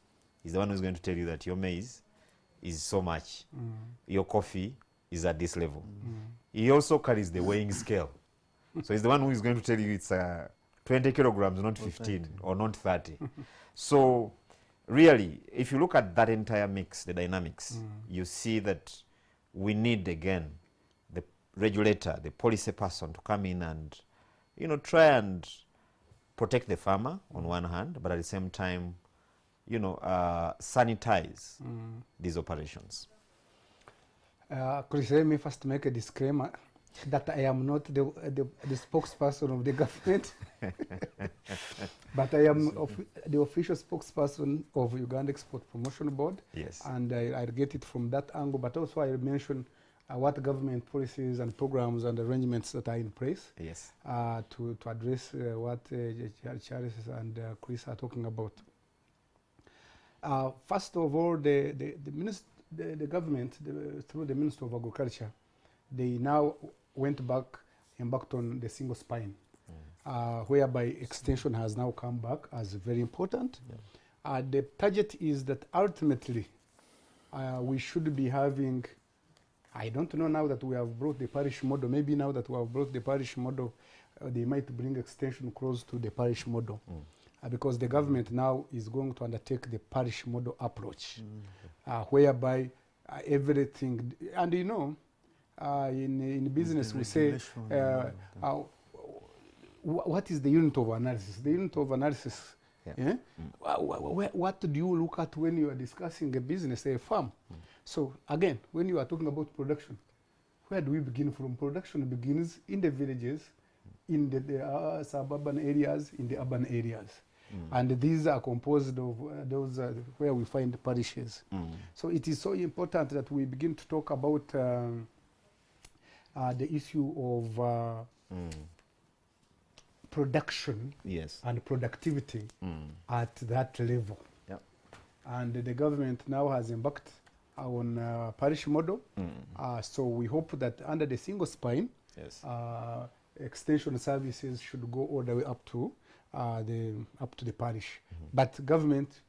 He's the one who's going to tell you that your maize is so much, your coffee is at this level. He also carries the weighing scale. So he's the one who is going to tell you it's 20 kilograms, not 15 or not 30. So really, if you look at that entire mix, the dynamics, you see that we need, again, the regulator, the policy person to come in and, you know, try and protect the farmer on one hand, but at the same time, you know, sanitize these operations. Chris, let me first make a disclaimer that I am not the spokesperson of the government, but I am the official spokesperson of Uganda Export Promotion Board. Yes. And I get it from that angle, but also I mention what government policies and programs and arrangements that are in place. Yes. To address what Charles and Chris are talking about. First of all, the government, through the Minister of Agriculture, they now embarked on the single spine, whereby extension has now come back as very important. Yeah. The target is that ultimately we should be having, I don't know now that we have brought the parish model, maybe now that we have brought the parish model, they might bring extension close to the parish model. Because the government now is going to undertake the parish model approach, whereby everything, and you know, in business we say, what is the unit of analysis? The unit of analysis, what do you look at when you are discussing a business, a farm? So again, when you are talking about production, where do we begin from? Production begins in the villages, in the suburban areas, in the urban areas. And these are composed of those where we find parishes. So it is so important that we begin to talk about the issue of production and productivity at that level. Yep. And the government now has embarked on parish model. So we hope that under the single spine, extension services should go all the way up to the parish. But government,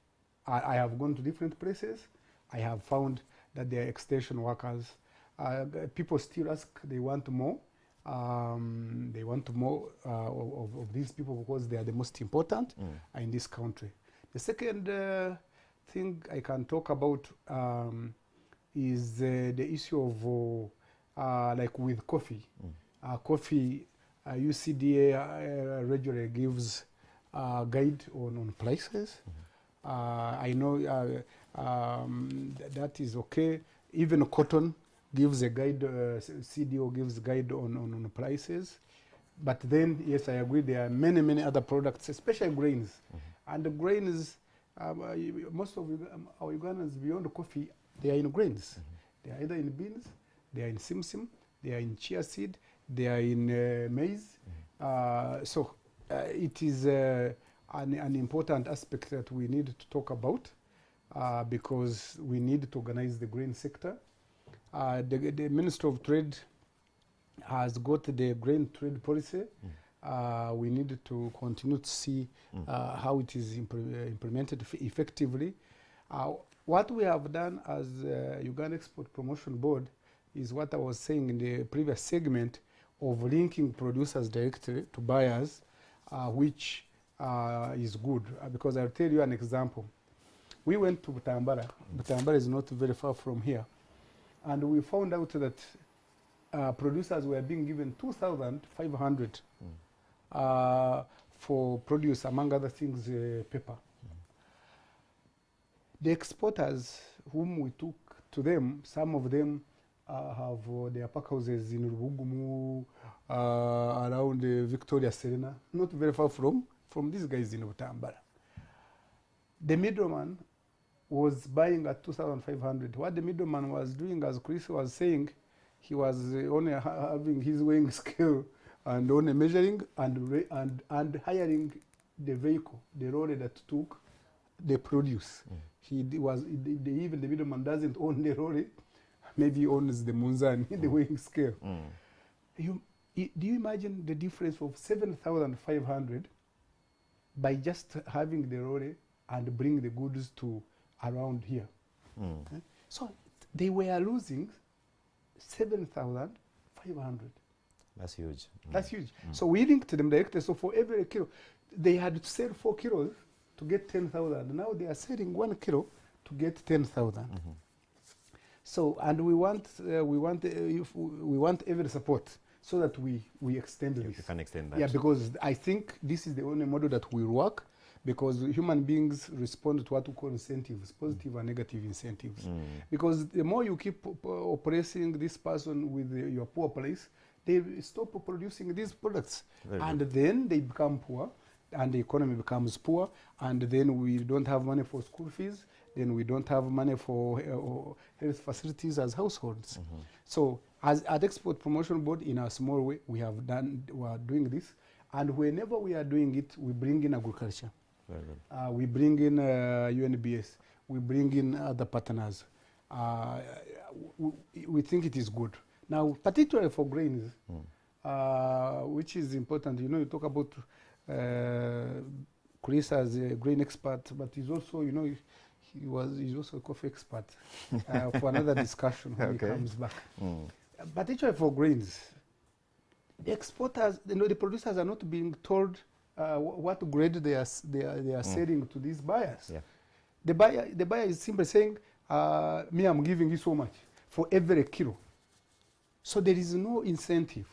I have gone to different places. I have found that their extension workers, people still ask, they want more. They want more of these people because they are the most important in this country. The second thing I can talk about is the issue of like with coffee. Coffee, UCDA regularly gives guide on prices. I know that is okay. Even cotton gives a guide, CDO gives guide on prices. But then, yes, I agree, there are many other products, especially grains. And the grains, most of our Ugandans beyond coffee, they are in grains. They are either in beans, they are in simsim, they are in chia seed, they are in maize. So it is an important aspect that we need to talk about because we need to organize the grain sector. The Minister of Trade has got the grain trade policy. We need to continue to see how it is implemented effectively. What we have done as Uganda Export Promotion Board is what I was saying in the previous segment of linking producers directly to buyers, which is good. Because I'll tell you an example. We went to Butambara. Butambara is not very far from here. And we found out that producers were being given 2,500 for produce, among other things, pepper. The exporters whom we took to them, some of them have their pack houses in Rubugumu, around Victoria Serena, not very far from these guys in Butambara. The middleman was buying at 2,500. What the middleman was doing, as Chris was saying, he was only having his weighing scale and only measuring and hiring the vehicle, the lorry that took the produce. Even the middleman doesn't own the lorry, maybe he owns the munzani, the weighing scale. Do you imagine the difference of 7,500 by just having the lorry and bring the goods to around here? Okay? So they were losing 7,500. That's huge. That's huge. So we linked them directly. So for every kilo, they had to sell 4 kilos to get 10,000. Now they are selling 1 kilo to get 10,000. So, and we want every support so that we extend this. You can extend that. Yeah, because I think this is the only model that will work. because human beings respond to what we call incentives, positive and negative incentives. Because the more you keep oppressing this person with your poor place, they stop producing these products. And then they become poor, and the economy becomes poor, and then we don't have money for school fees, then we don't have money for health facilities as households. So as at Export Promotion Board, in a small way, we are doing this, and whenever we are doing it, we bring in agriculture. We bring in UNBS, we bring in other partners. We think it is good. Now, particularly for grains, which is important, you know, you talk about Chris as a grain expert, but he's also, you know, he's also a coffee expert for another discussion when he comes back. Particularly for grains, the exporters, you know, the producers are not being told what grade they are selling to these buyers. The buyer is simply saying, me, I'm giving you so much for every kilo. So there is no incentive.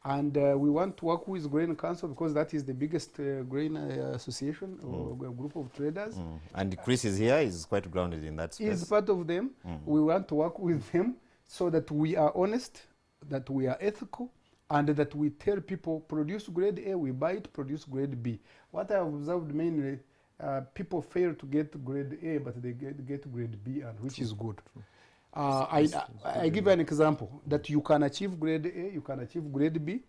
And we want to work with Grain Council because that is the biggest grain association or group of traders. And Chris is here, he's quite grounded in that space. He's part of them. We want to work with them so that we are honest, that we are ethical, and that we tell people, produce grade A, we buy it, produce grade B. What I have observed mainly, people fail to get grade A, but they get grade B, and which is good. I give an example that you can achieve grade A, you can achieve grade B.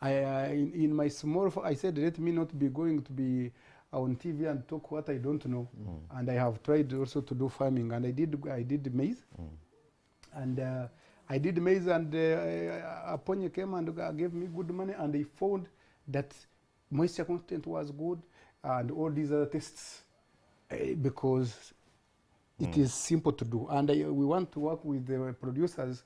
In my small, I said, let me not be going to be on TV and talk what I don't know. And I have tried also to do farming, and I did maize. And I did maize, and Aponye came and gave me good money, and they found that moisture content was good and all these other tests because it is simple to do. And we want to work with the producers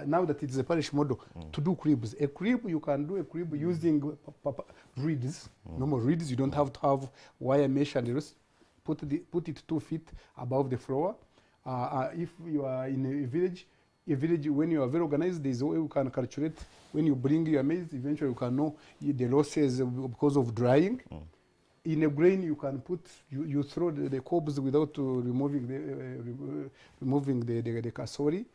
now that it's a parish model to do cribs. A crib, you can do a crib using reeds, normal reeds. You don't have to have wire mesh and the rest. Put it 2 feet above the floor. If you are in a village, when you are very organized, there's a way you can calculate. When you bring your maize, eventually you can know the losses because of drying. In a grain, you can put, you throw the cobs without removing the cassori.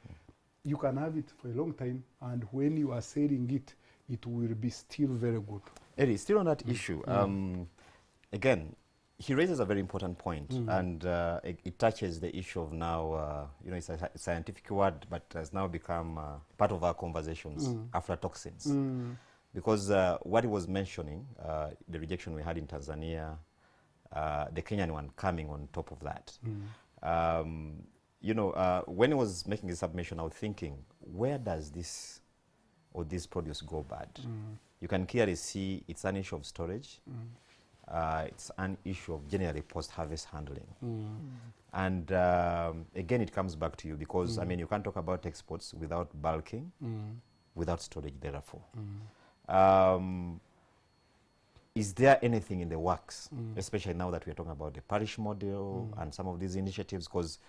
You can have it for a long time, and when you are selling it, it will be still very good. Eddie, still on that issue, again, he raises a very important point, and it touches the issue of now, you know, it's a scientific word, but has now become part of our conversations, aflatoxins. Because what he was mentioning, the rejection we had in Tanzania, the Kenyan one coming on top of that. You know, when he was making the submission, I was thinking, where does this or this produce go bad? You can clearly see it's an issue of storage. It's an issue of generally post-harvest handling. And again, it comes back to you because, I mean, you can't talk about exports without bulking, without storage, therefore. Is there anything in the works, especially now that we're talking about the parish model and some of these initiatives? Because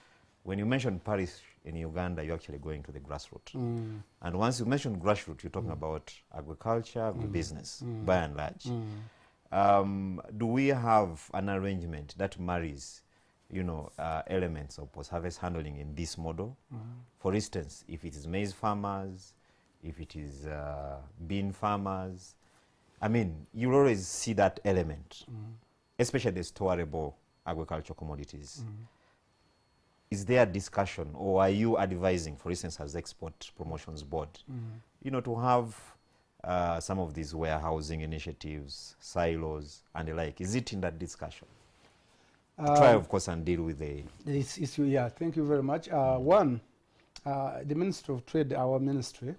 when you mention parish in Uganda, you're actually going to the grassroots. And once you mention grassroots, you're talking about agriculture, business, by and large. Do we have an arrangement that marries, you know, elements of post-harvest handling in this model? For instance, if it is maize farmers, if it is bean farmers, I mean, you always see that element, especially the storable agricultural commodities. Is there a discussion, or are you advising, for instance, as Export Promotions Board, you know, to have some of these warehousing initiatives, silos, and the like? Is it in that discussion? To try, of course, and deal with this issue. Yeah, thank you very much. One, the Ministry of Trade, our ministry,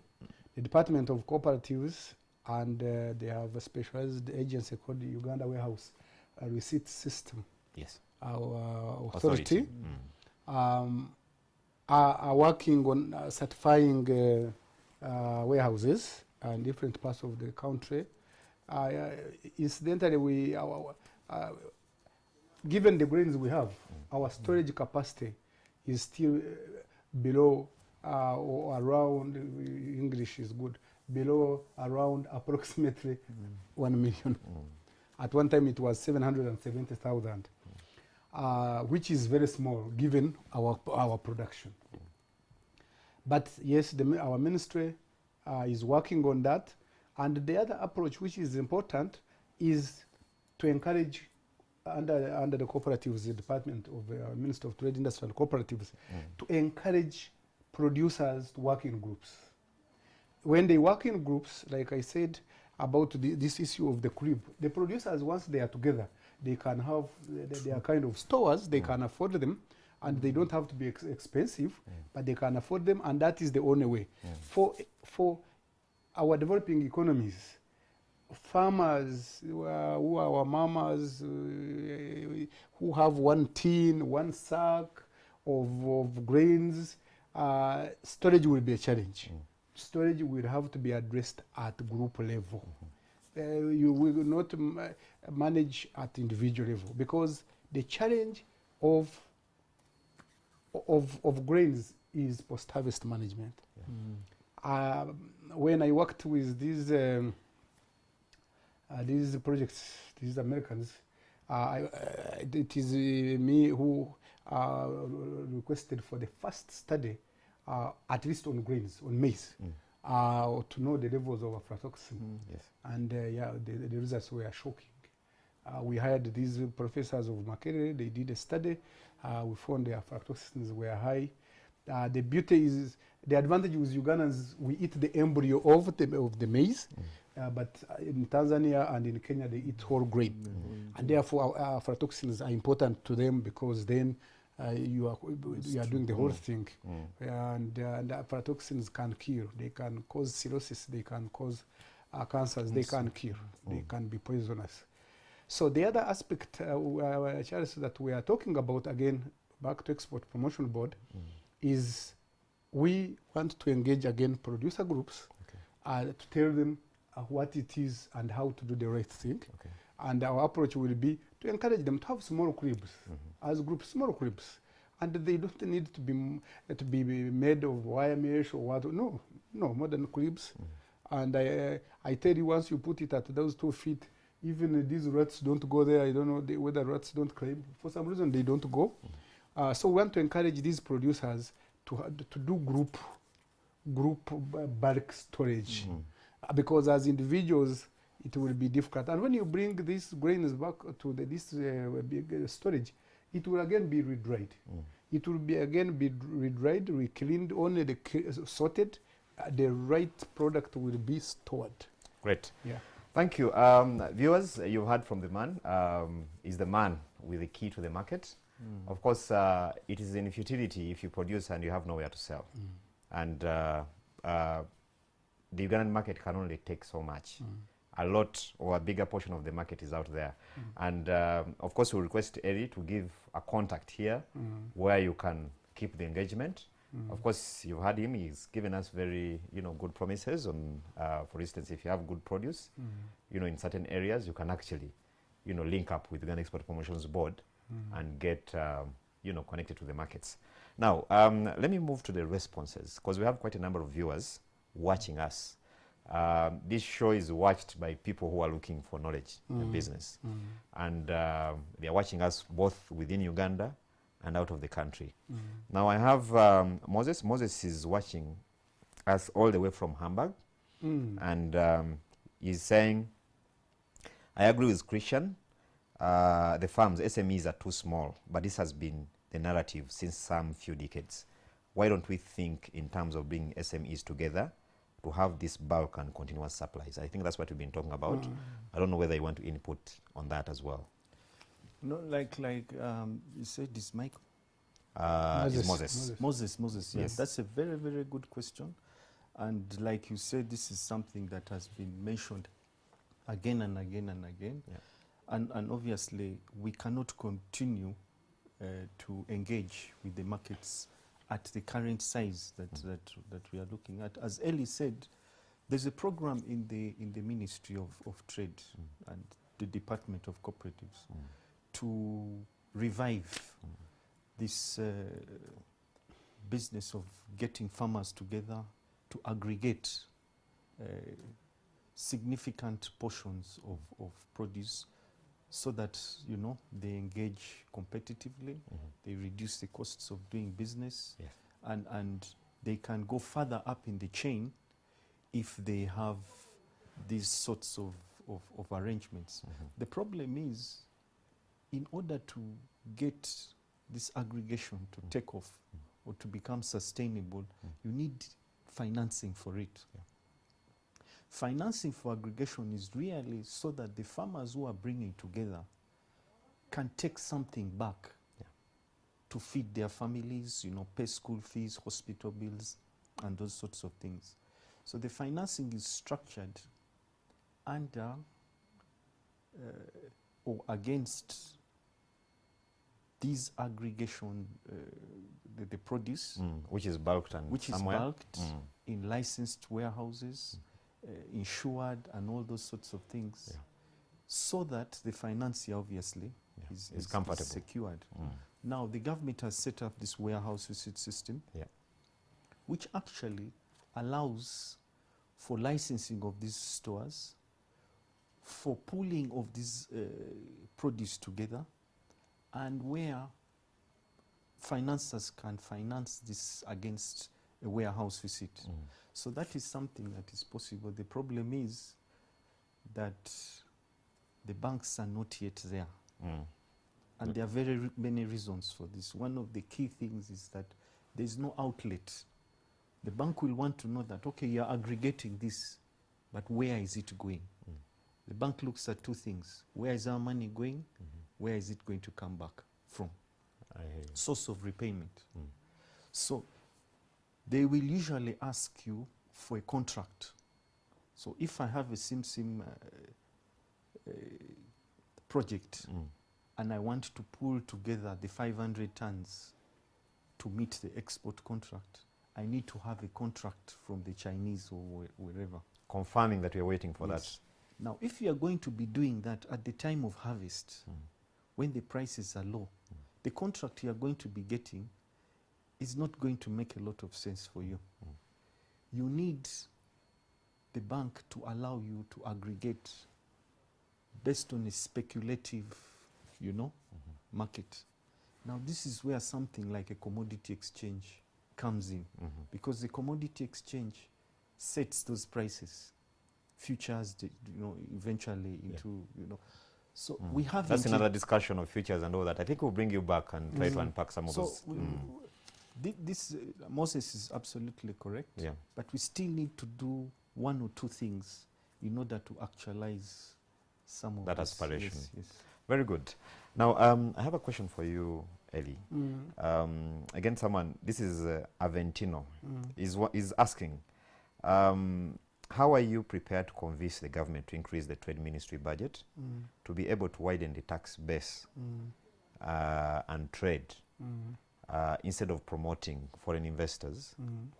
the Department of Cooperatives, and they have a specialized agency called the Uganda Warehouse Receipt System. Yes. Our authority are working on certifying warehouses in different parts of the country. Incidentally, given the grains we have, our storage capacity is still below or around, English is good, below around approximately 1 million. At one time it was 770,000, which is very small given our production. But yes, our ministry is working on that. And the other approach, which is important, is to encourage under the cooperatives, the Department of Ministry of Trade, Industry and Cooperatives, to encourage producers to work in groups. When they work in groups, like I said about this issue of the crib, the producers, once they are together, they can have their kind of stores, they can afford them, and they don't have to be expensive, but they can afford them, and that is the only way. For our developing economies, farmers who are our mamas, who have one tin, one sack of grains, storage will be a challenge. Storage will have to be addressed at group level. You will not manage at individual level, because the challenge of grains is post-harvest management. When I worked with these projects, these Americans, it is me who requested for the first study, at least on grains, on maize, to know the levels of aflatoxin. Yes. And yeah, the results were shocking. We hired these professors of Makerere, they did a study, we found the aflatoxins were high. The beauty is, the advantage with Ugandans, we eat the embryo of the maize, but in Tanzania and in Kenya, they eat whole grain. And therefore, aflatoxins are important to them, because then you are doing the whole thing. And aflatoxins can kill. They can cause cirrhosis, they can cause cancers, they can kill, they can be poisonous. So the other aspect, Charles, that we are talking about, again, back to Export Promotion Board, is we want to engage again producer groups, to tell them what it is and how to do the right thing. And our approach will be to encourage them to have small cribs, as groups, small cribs. And they don't need to be made of wire mesh or what. No, modern cribs. And I tell you, once you put it at those 2 feet, even these rats don't go there. I don't know whether rats don't climb. For some reason, they don't go. So we want to encourage these producers to do group bulk storage, because as individuals it will be difficult. And when you bring these grains back to this big storage, it will again be redried. It will be again be redried, recleaned, only the sorted. The right product will be stored. Great. Yeah. Thank you. Viewers, you've heard from the man. Is the man with the key to the market. Of course, it is in futility if you produce and you have nowhere to sell. And the Ugandan market can only take so much. A lot or a bigger portion of the market is out there. And of course, we request Eddie to give a contact here where you can keep the engagement. Of course, you've heard him. He's given us very, good promises on, for instance, if you have good produce, in certain areas, you can actually, link up with the Uganda Export Promotions Board and get, connected to the markets. Now, let me move to the responses, because we have quite a number of viewers watching us. This show is watched by people who are looking for knowledge in business. And they are watching us both within Uganda and out of the country. Now I have Moses. Moses is watching us all the way from Hamburg. And he's saying, I agree with Christian. The farms, SMEs are too small, but this has been the narrative since some few decades. Why don't we think in terms of bringing SMEs together to have this bulk and continuous supplies? I think that's what we've been talking about. I don't know whether you want to input on that as well. No, like you said, this Michael. Moses. Yes, that's a very, very good question. And like you said, this is something that has been mentioned again and again and again. And obviously, we cannot continue to engage with the markets at the current size that we are looking at. As Ellie said, there's a program in the Ministry of Trade and the Department of Cooperatives to revive this business of getting farmers together to aggregate significant portions of produce so that, you know, they engage competitively, they reduce the costs of doing business, Yes. and they can go further up in the chain if they have these sorts of arrangements. The problem is, in order to get this aggregation to take off or to become sustainable, you need financing for it. Yeah. Financing for aggregation is really so that the farmers who are bringing together can take something back to feed their families, you know, pay school fees, hospital bills, and those sorts of things. So the financing is structured under or against these aggregation, the produce, Which is bulked and which somewhere. is bulked in licensed warehouses, insured, and all those sorts of things, Yeah. so that the financier obviously is comfortable. secured. Now, the government has set up this warehouse receipt system, Yeah. which actually allows for licensing of these stores, for pooling of this produce together, and where financiers can finance this against a warehouse receipt. So that is something that is possible. The problem is that the banks are not yet there. And there are very many reasons for this. One of the key things is that there is no outlet. The bank will want to know that, okay, you're aggregating this, but where is it going? The bank looks at two things. Where is our money going? Where is it going to come back from? I hear you. Source of repayment. So they will usually ask you for a contract. So if I have a SimSim project and I want to pull together the 500 tons to meet the export contract, I need to have a contract from the Chinese or wherever. Confirming that we're waiting for Yes. Now, if you are going to be doing that at the time of harvest, when the prices are low, the contract you are going to be getting is not going to make a lot of sense for you. You need the bank to allow you to aggregate based on a speculative, you know, market. Now, this is where something like a commodity exchange comes in, because the commodity exchange sets those prices, futures, you know, eventually into, you know. So we have That's another discussion of futures and all that. I think we'll bring you back and try to unpack some of those. This Moses is absolutely correct. Yeah. But we still need to do one or two things in order to actualize some of That this. aspiration. Yes, yes. Very good. Now, I have a question for you, Eli. Again, someone, this is Aventino, is asking, how are you prepared to convince the government to increase the trade ministry budget to be able to widen the tax base and trade instead of promoting foreign investors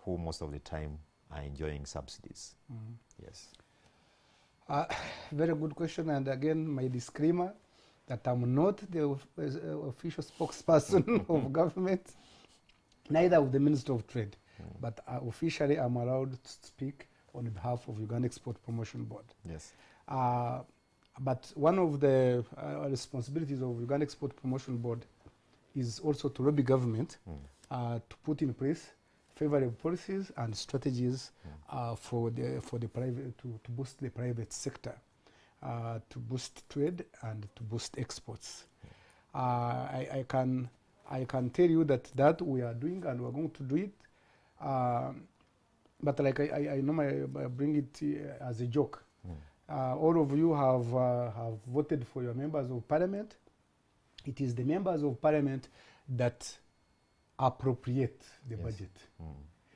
who most of the time are enjoying subsidies? Yes. Very good question. And again, my disclaimer that I'm not the official spokesperson of government, neither of the Minister of Trade, but officially I'm allowed to speak on behalf of Uganda Export Promotion Board. Yes. But one of the responsibilities of Uganda Export Promotion Board is also to lobby government to put in place favorable policies and strategies for the private to boost the private sector, to boost trade and to boost exports. I can tell you that we are doing and we're going to do it. But like I know I bring it as a joke. All of you have voted for your members of parliament. It is the members of parliament that appropriate the budget.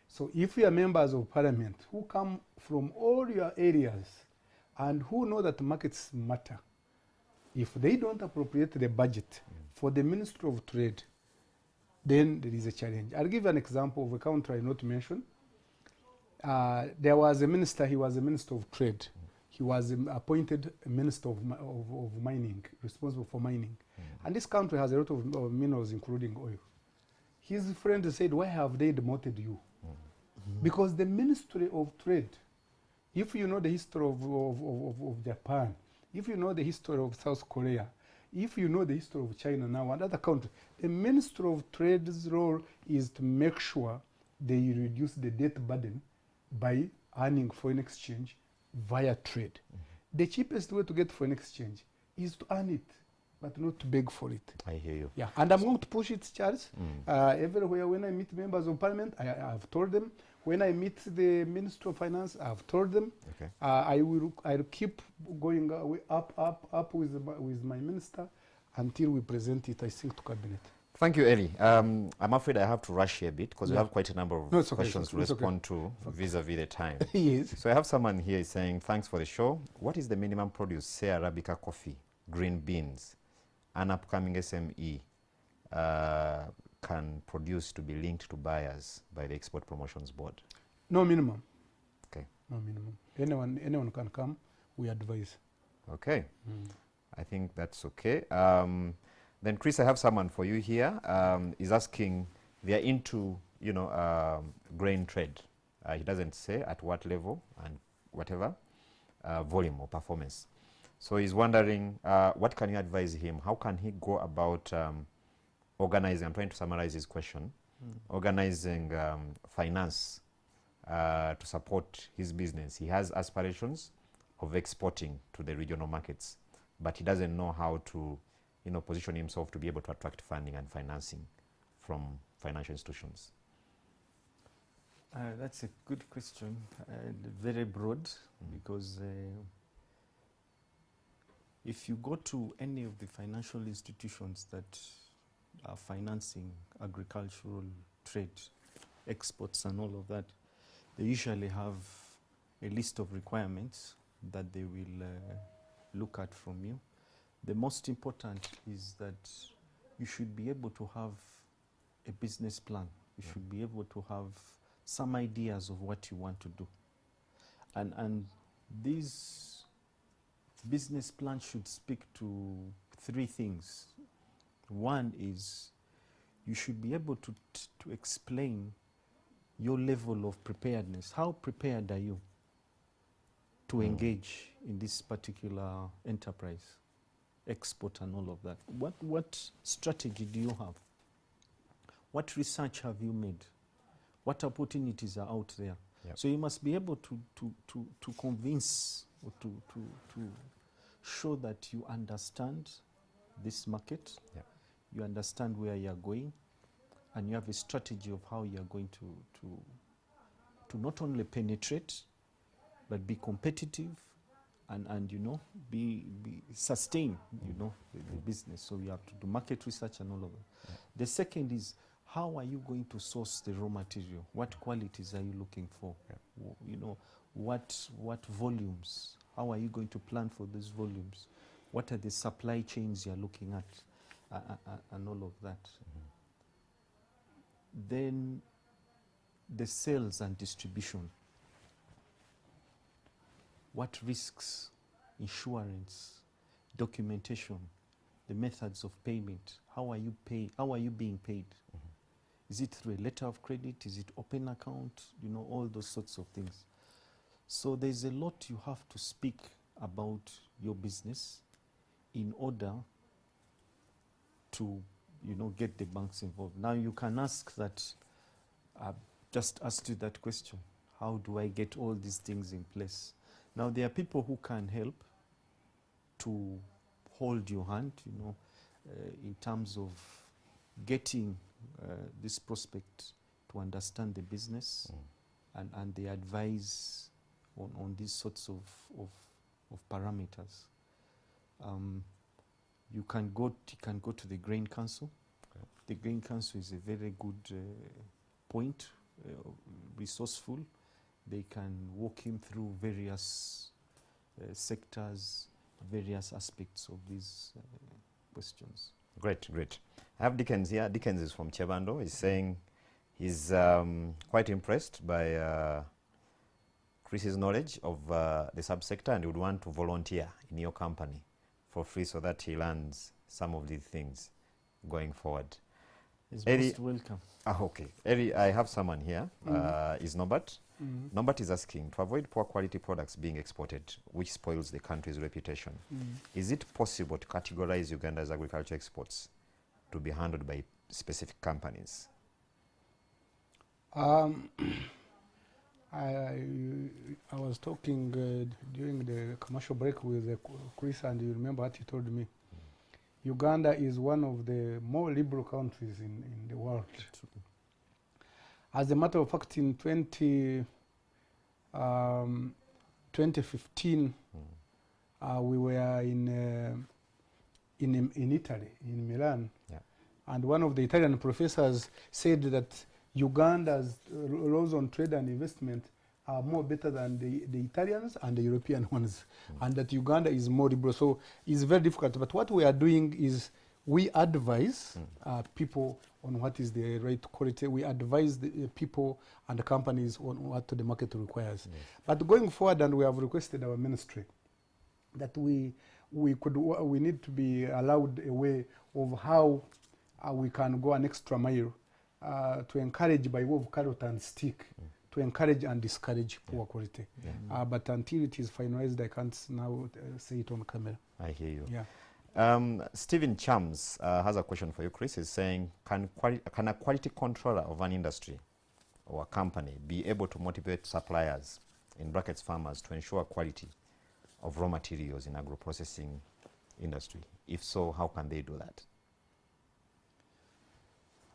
So if you are members of parliament who come from all your areas and who know that markets matter, if they don't appropriate the budget for the Ministry of Trade, then there is a challenge. I'll give you an example of a country I not mention. There was a minister, he was a Minister of Trade. He was appointed a Minister of Mining, responsible for mining. And this country has a lot of minerals, including oil. His friend said, why have they demoted you? Because the Ministry of Trade, if you know the history of Japan, if you know the history of South Korea, if you know the history of China now and other countries, the Ministry of Trade's role is to make sure they reduce the debt burden by earning foreign exchange via trade. The cheapest way to get foreign exchange is to earn it, but not to beg for it. I hear you. Yeah, and I'm going to push it, Charles. Everywhere when I meet members of parliament, I've told them. When I meet the Minister of Finance, I've told them. Okay. I'll keep going up with my minister until we present it, I think, to cabinet. Thank you, Eli. I'm afraid I have to rush here a bit because we Yeah. have quite a number of No, it's okay, questions to it's okay. respond to vis-a-vis the time. Yes. So I have someone here saying, thanks for the show. What is the minimum produce, say Arabica coffee, green beans, an upcoming SME can produce to be linked to buyers by the Export Promotions Board? No minimum. Okay. No minimum. Anyone can come. We advise. Okay. I think that's okay. Then, Chris, I have someone for you here. Is asking, they are into, grain trade. He doesn't say at what level and whatever volume or performance. So he's wondering, what can you advise him? How can he go about organizing? I'm trying to summarize his question. Organizing finance to support his business. He has aspirations of exporting to the regional markets, but he doesn't know how to position himself to be able to attract funding and financing from financial institutions. That's a good question, very broad, because if you go to any of the financial institutions that are financing agricultural trade, exports and all of that, they usually have a list of requirements that they will look at from you. The most important is that you should be able to have a business plan. You should be able to have some ideas of what you want to do. And these business plans should speak to three things. One is you should be able to explain your level of preparedness. How prepared are you to engage in this particular enterprise, export and all of that? What strategy do you have? What research have you made? What opportunities are out there? Yep. So you must be able to convince or to show that you understand this market, yep. You understand where you are going, and you have a strategy of how you are going to not only penetrate, but be competitive and be sustain, the business. So you have to do market research and all of that. Yeah. The second is, how are you going to source the raw material? What qualities are you looking for? Yeah. What volumes? How are you going to plan for these volumes? What are the supply chains you're looking at, and all of that? Then the sales and distribution. What risks, insurance, documentation, the methods of payment? How are you being paid? Is it through a letter of credit? Is it open account? All those sorts of things. So there's a lot you have to speak about your business in order to, get the banks involved. Now you can ask that, I've just asked you that question. How do I get all these things in place? Now there are people who can help to hold your hand, in terms of getting this prospect to understand the business, and they advise on these sorts of parameters. You can go to the Grain Council. Okay. The Grain Council is a very good point, resourceful. They can walk him through various sectors, various aspects of these questions. Great. I have Dickens here. Dickens is from Chebando. He's saying he's quite impressed by Chris's knowledge of the subsector, and he would want to volunteer in your company for free so that he learns some of these things going forward. He's most welcome. Okay. Eri, I have someone here. Is Norbert. Norbert is asking, to avoid poor quality products being exported, which spoils the country's reputation, is it possible to categorize Uganda's agriculture exports to be handled by specific companies? I was talking during the commercial break with Chris, and you remember what he told me. Uganda is one of the more liberal countries in the world. As a matter of fact, in 2015, we were in Italy, in Milan, and one of the Italian professors said that Uganda's laws on trade and investment are more better than the Italians and the European ones, and that Uganda is more liberal. So it's very difficult. But what we are doing is we advise people on what is the right quality. We advise the people and the companies on what the market requires. Yes. But going forward, and we have requested our ministry that we need to be allowed a way of how we can go an extra mile to encourage by way of carrot and stick, to encourage and discourage poor quality. But until it is finalized, I can't now say it on camera. I hear you. Yeah. Stephen Chams has a question for you, Chris. He's saying, can a quality controller of an industry or a company be able to motivate suppliers, in brackets farmers, to ensure quality of raw materials in agro-processing industry? If so, how can they do that?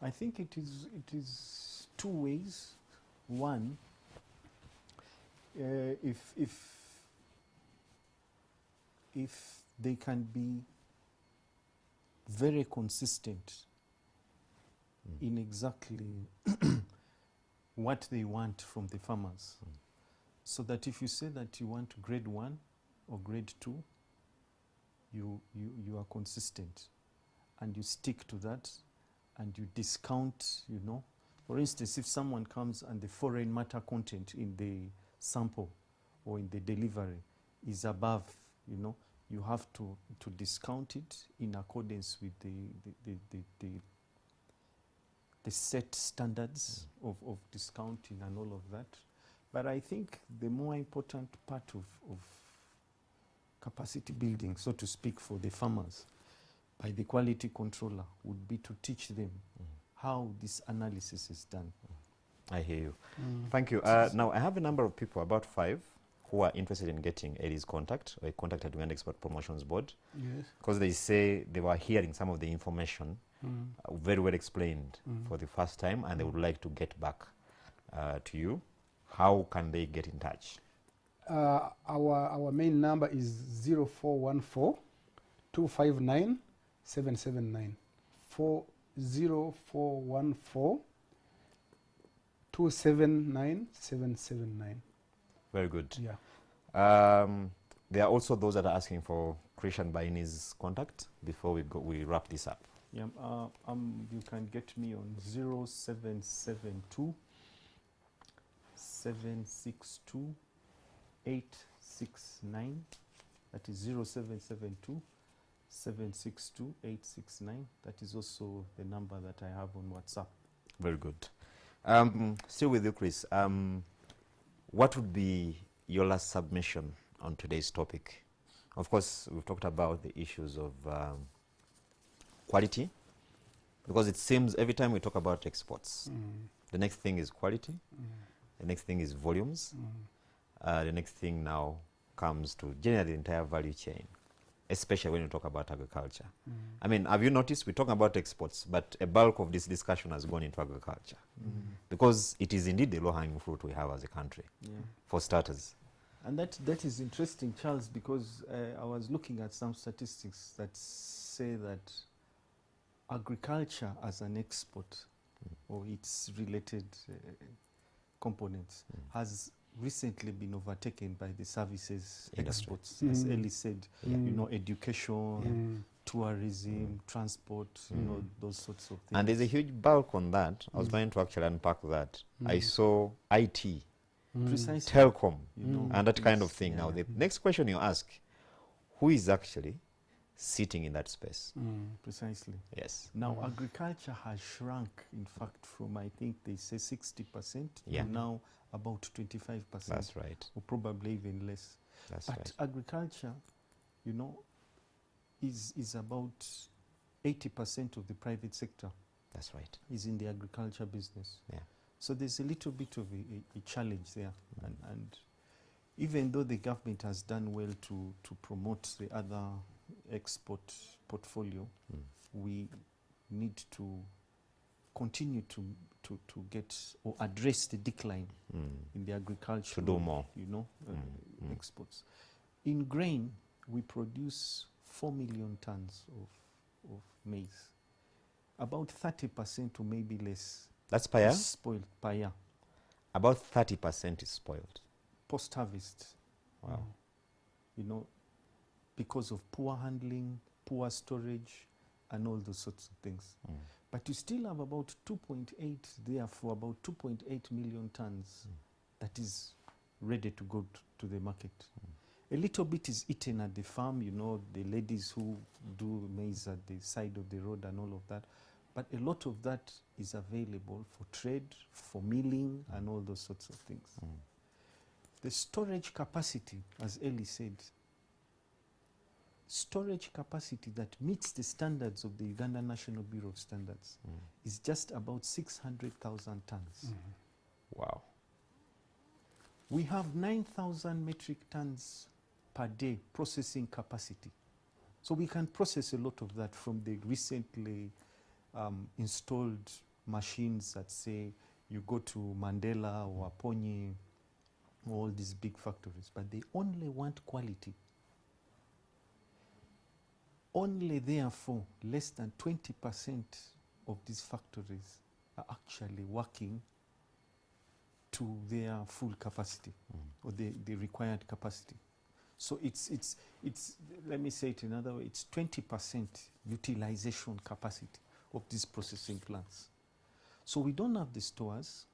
I think it is two ways. One, if they can be very consistent in exactly what they want from the farmers, so that if you say that you want grade 1 or grade 2, you are consistent and you stick to that, and you discount, you know. For instance, if someone comes and the foreign matter content in the sample or in the delivery is above, you know, you have to discount it in accordance with the set standards of discounting and all of that. But I think the more important part of capacity building, so to speak, for the farmers by the quality controller would be to teach them how this analysis is done. I hear you. Thank you. Now, I have a number of people, about 5, who are interested in getting Eddie's contact, or a contact at Uganda Export Promotions Board. Yes. Because they say they were hearing some of the information very well explained for the first time, and they would like to get back to you. How can they get in touch? Our main number is 0414 259 779. 0414 279 779. Very good. Yeah. There are also those that are asking for Christian Baini's contact before we wrap this up. Yeah, you can get me on 0772 762 869. That is 0772 762 869. That is also the number that I have on WhatsApp. Very good. Still with you, Chris. What would be your last submission on today's topic? Of course, we've talked about the issues of quality, because it seems every time we talk about exports, the next thing is quality, the next thing is volumes, the next thing now comes to generally the entire value chain, especially when you talk about agriculture. I mean, have you noticed we're talking about exports, but a bulk of this discussion has gone into agriculture, because it is indeed the low-hanging fruit we have as a country, for starters. And that is interesting, Charles, because I was looking at some statistics that say that agriculture as an export or its related components has recently been overtaken by the services exports, as Ellie said, you know, education, tourism, transport, you know, those sorts of things. And there's a huge bulk on that. I was trying to actually unpack that. I saw IT, precisely, telecom, and that kind of thing. Now, the next question you ask, who is actually sitting in that space. Precisely. Yes. Now, agriculture has shrunk, in fact, from, I think they say 60% Yeah. to now about 25%. That's right. Or probably even less. That's But right. agriculture, you know, is about 80% of the private sector That's right. is in the agriculture business. Yeah. So there's a little bit of a challenge there. And even though the government has done well to promote the other export portfolio, we need to continue to get or address the decline in the agriculture. To do more. You know, exports. In grain, we produce 4 million tons of maize. About 30% or maybe less That's per year? is spoiled per year. About 30% is spoiled. Post-harvest. Wow. You know, because of poor handling, poor storage, and all those sorts of things. But you still have about 2.8 there for about 2.8 million tons that is ready to go to the market. A little bit is eaten at the farm, you know, the ladies who do maize at the side of the road and all of that. But a lot of that is available for trade, for milling, and all those sorts of things. The storage capacity, as Eli said, storage capacity that meets the standards of the Uganda National Bureau of Standards is just about 600,000 tons. Wow. We have 9,000 metric tons per day processing capacity. So we can process a lot of that from the recently installed machines that say you go to Mandela or Aponyi, all these big factories, but they only want quality. Only therefore less than 20% of these factories are actually working to their full capacity or the required capacity. So it's let me say it another way, it's 20% utilization capacity of these processing plants. So we don't have the stores,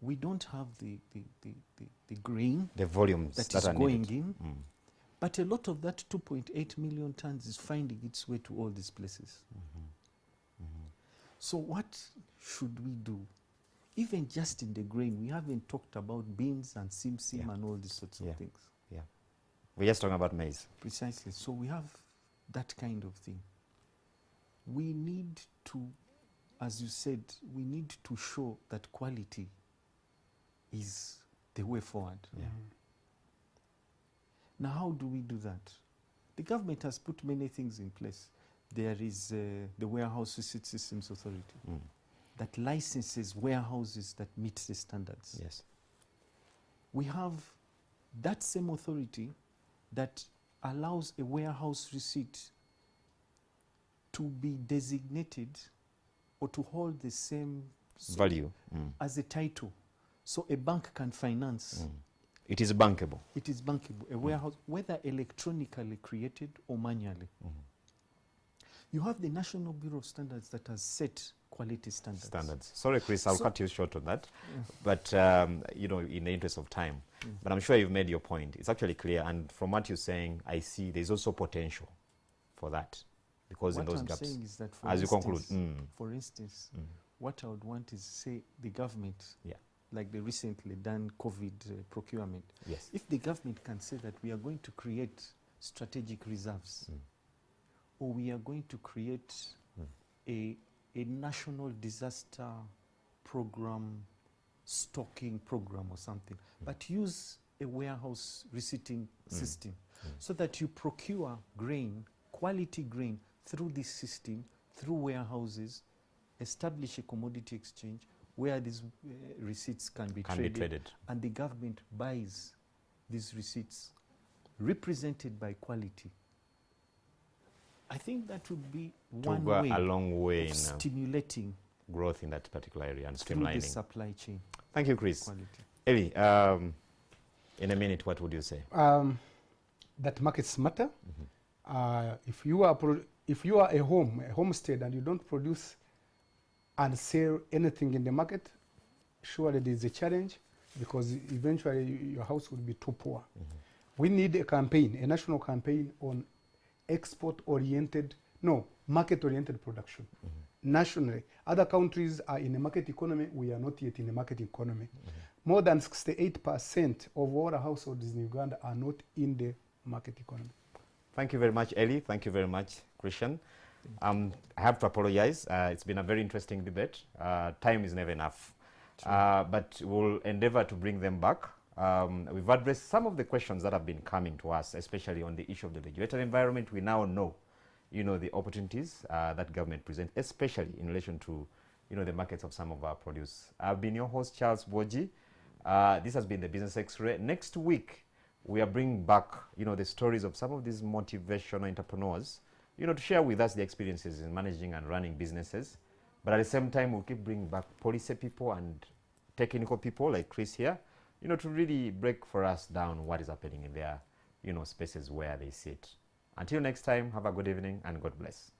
we don't have the grain, The volumes that that is are going needed. in, but a lot of that 2.8 million tons is finding its way to all these places. So what should we do? Even just in the grain, we haven't talked about beans and sim and all these sorts of things. Yeah. We're just talking about maize. Precisely. So we have that kind of thing. We need to, as you said, we need to show that quality is the way forward. Yeah. Now, how do we do that? The government has put many things in place. There is the Warehouse Receipt Systems Authority that licenses warehouses that meet the standards. Yes. We have that same authority that allows a warehouse receipt to be designated or to hold the same Value. as a title. So a bank can finance. It is bankable. It is bankable. A warehouse, whether electronically created or manually. You have the National Bureau of Standards that has set quality standards. Sorry, Chris, I'll cut you short on that. But, you know, in the interest of time. But I'm sure you've made your point. It's actually clear. And from what you're saying, I see there's also potential for that. Because in those gaps, saying is that as you conclude. For instance, what I would want is, say, the government, like the recently done COVID procurement. Yes. If the government can say that we are going to create strategic reserves, or we are going to create a national disaster program, stocking program or something, but use a warehouse receipting system so that you procure grain, quality grain, through this system, through warehouses, establish a commodity exchange where these receipts can be traded, and the government buys these receipts represented by quality. I think that would be one way, a long way of in stimulating growth in that particular area and through the streamlining. supply chain. Thank you, Chris. Quality. Eli, in a minute, what would you say? That markets matter. If you are a homestead, and you don't produce and sell anything in the market, surely there is a challenge, because eventually your house will be too poor. We need a campaign, a national campaign on market-oriented production. Nationally, other countries are in a market economy. We are not yet in a market economy. More than 68% of all households in Uganda are not in the market economy. Thank you very much, Ellie. Thank you very much, Christian. I have to apologize. It's been a very interesting debate. Time is never enough. But we'll endeavor to bring them back. We've addressed some of the questions that have been coming to us, especially on the issue of the regulatory environment. We now know, the opportunities that government presents, especially in relation to, the markets of some of our produce. I've been your host, Charles Boji. This has been the Business X-Ray. Next week, we are bringing back, the stories of some of these motivational entrepreneurs, to share with us the experiences in managing and running businesses. But at the same time, we'll keep bringing back policy people and technical people like Chris here, to really break for us down what is happening in their, spaces where they sit. Until next time, have a good evening and God bless.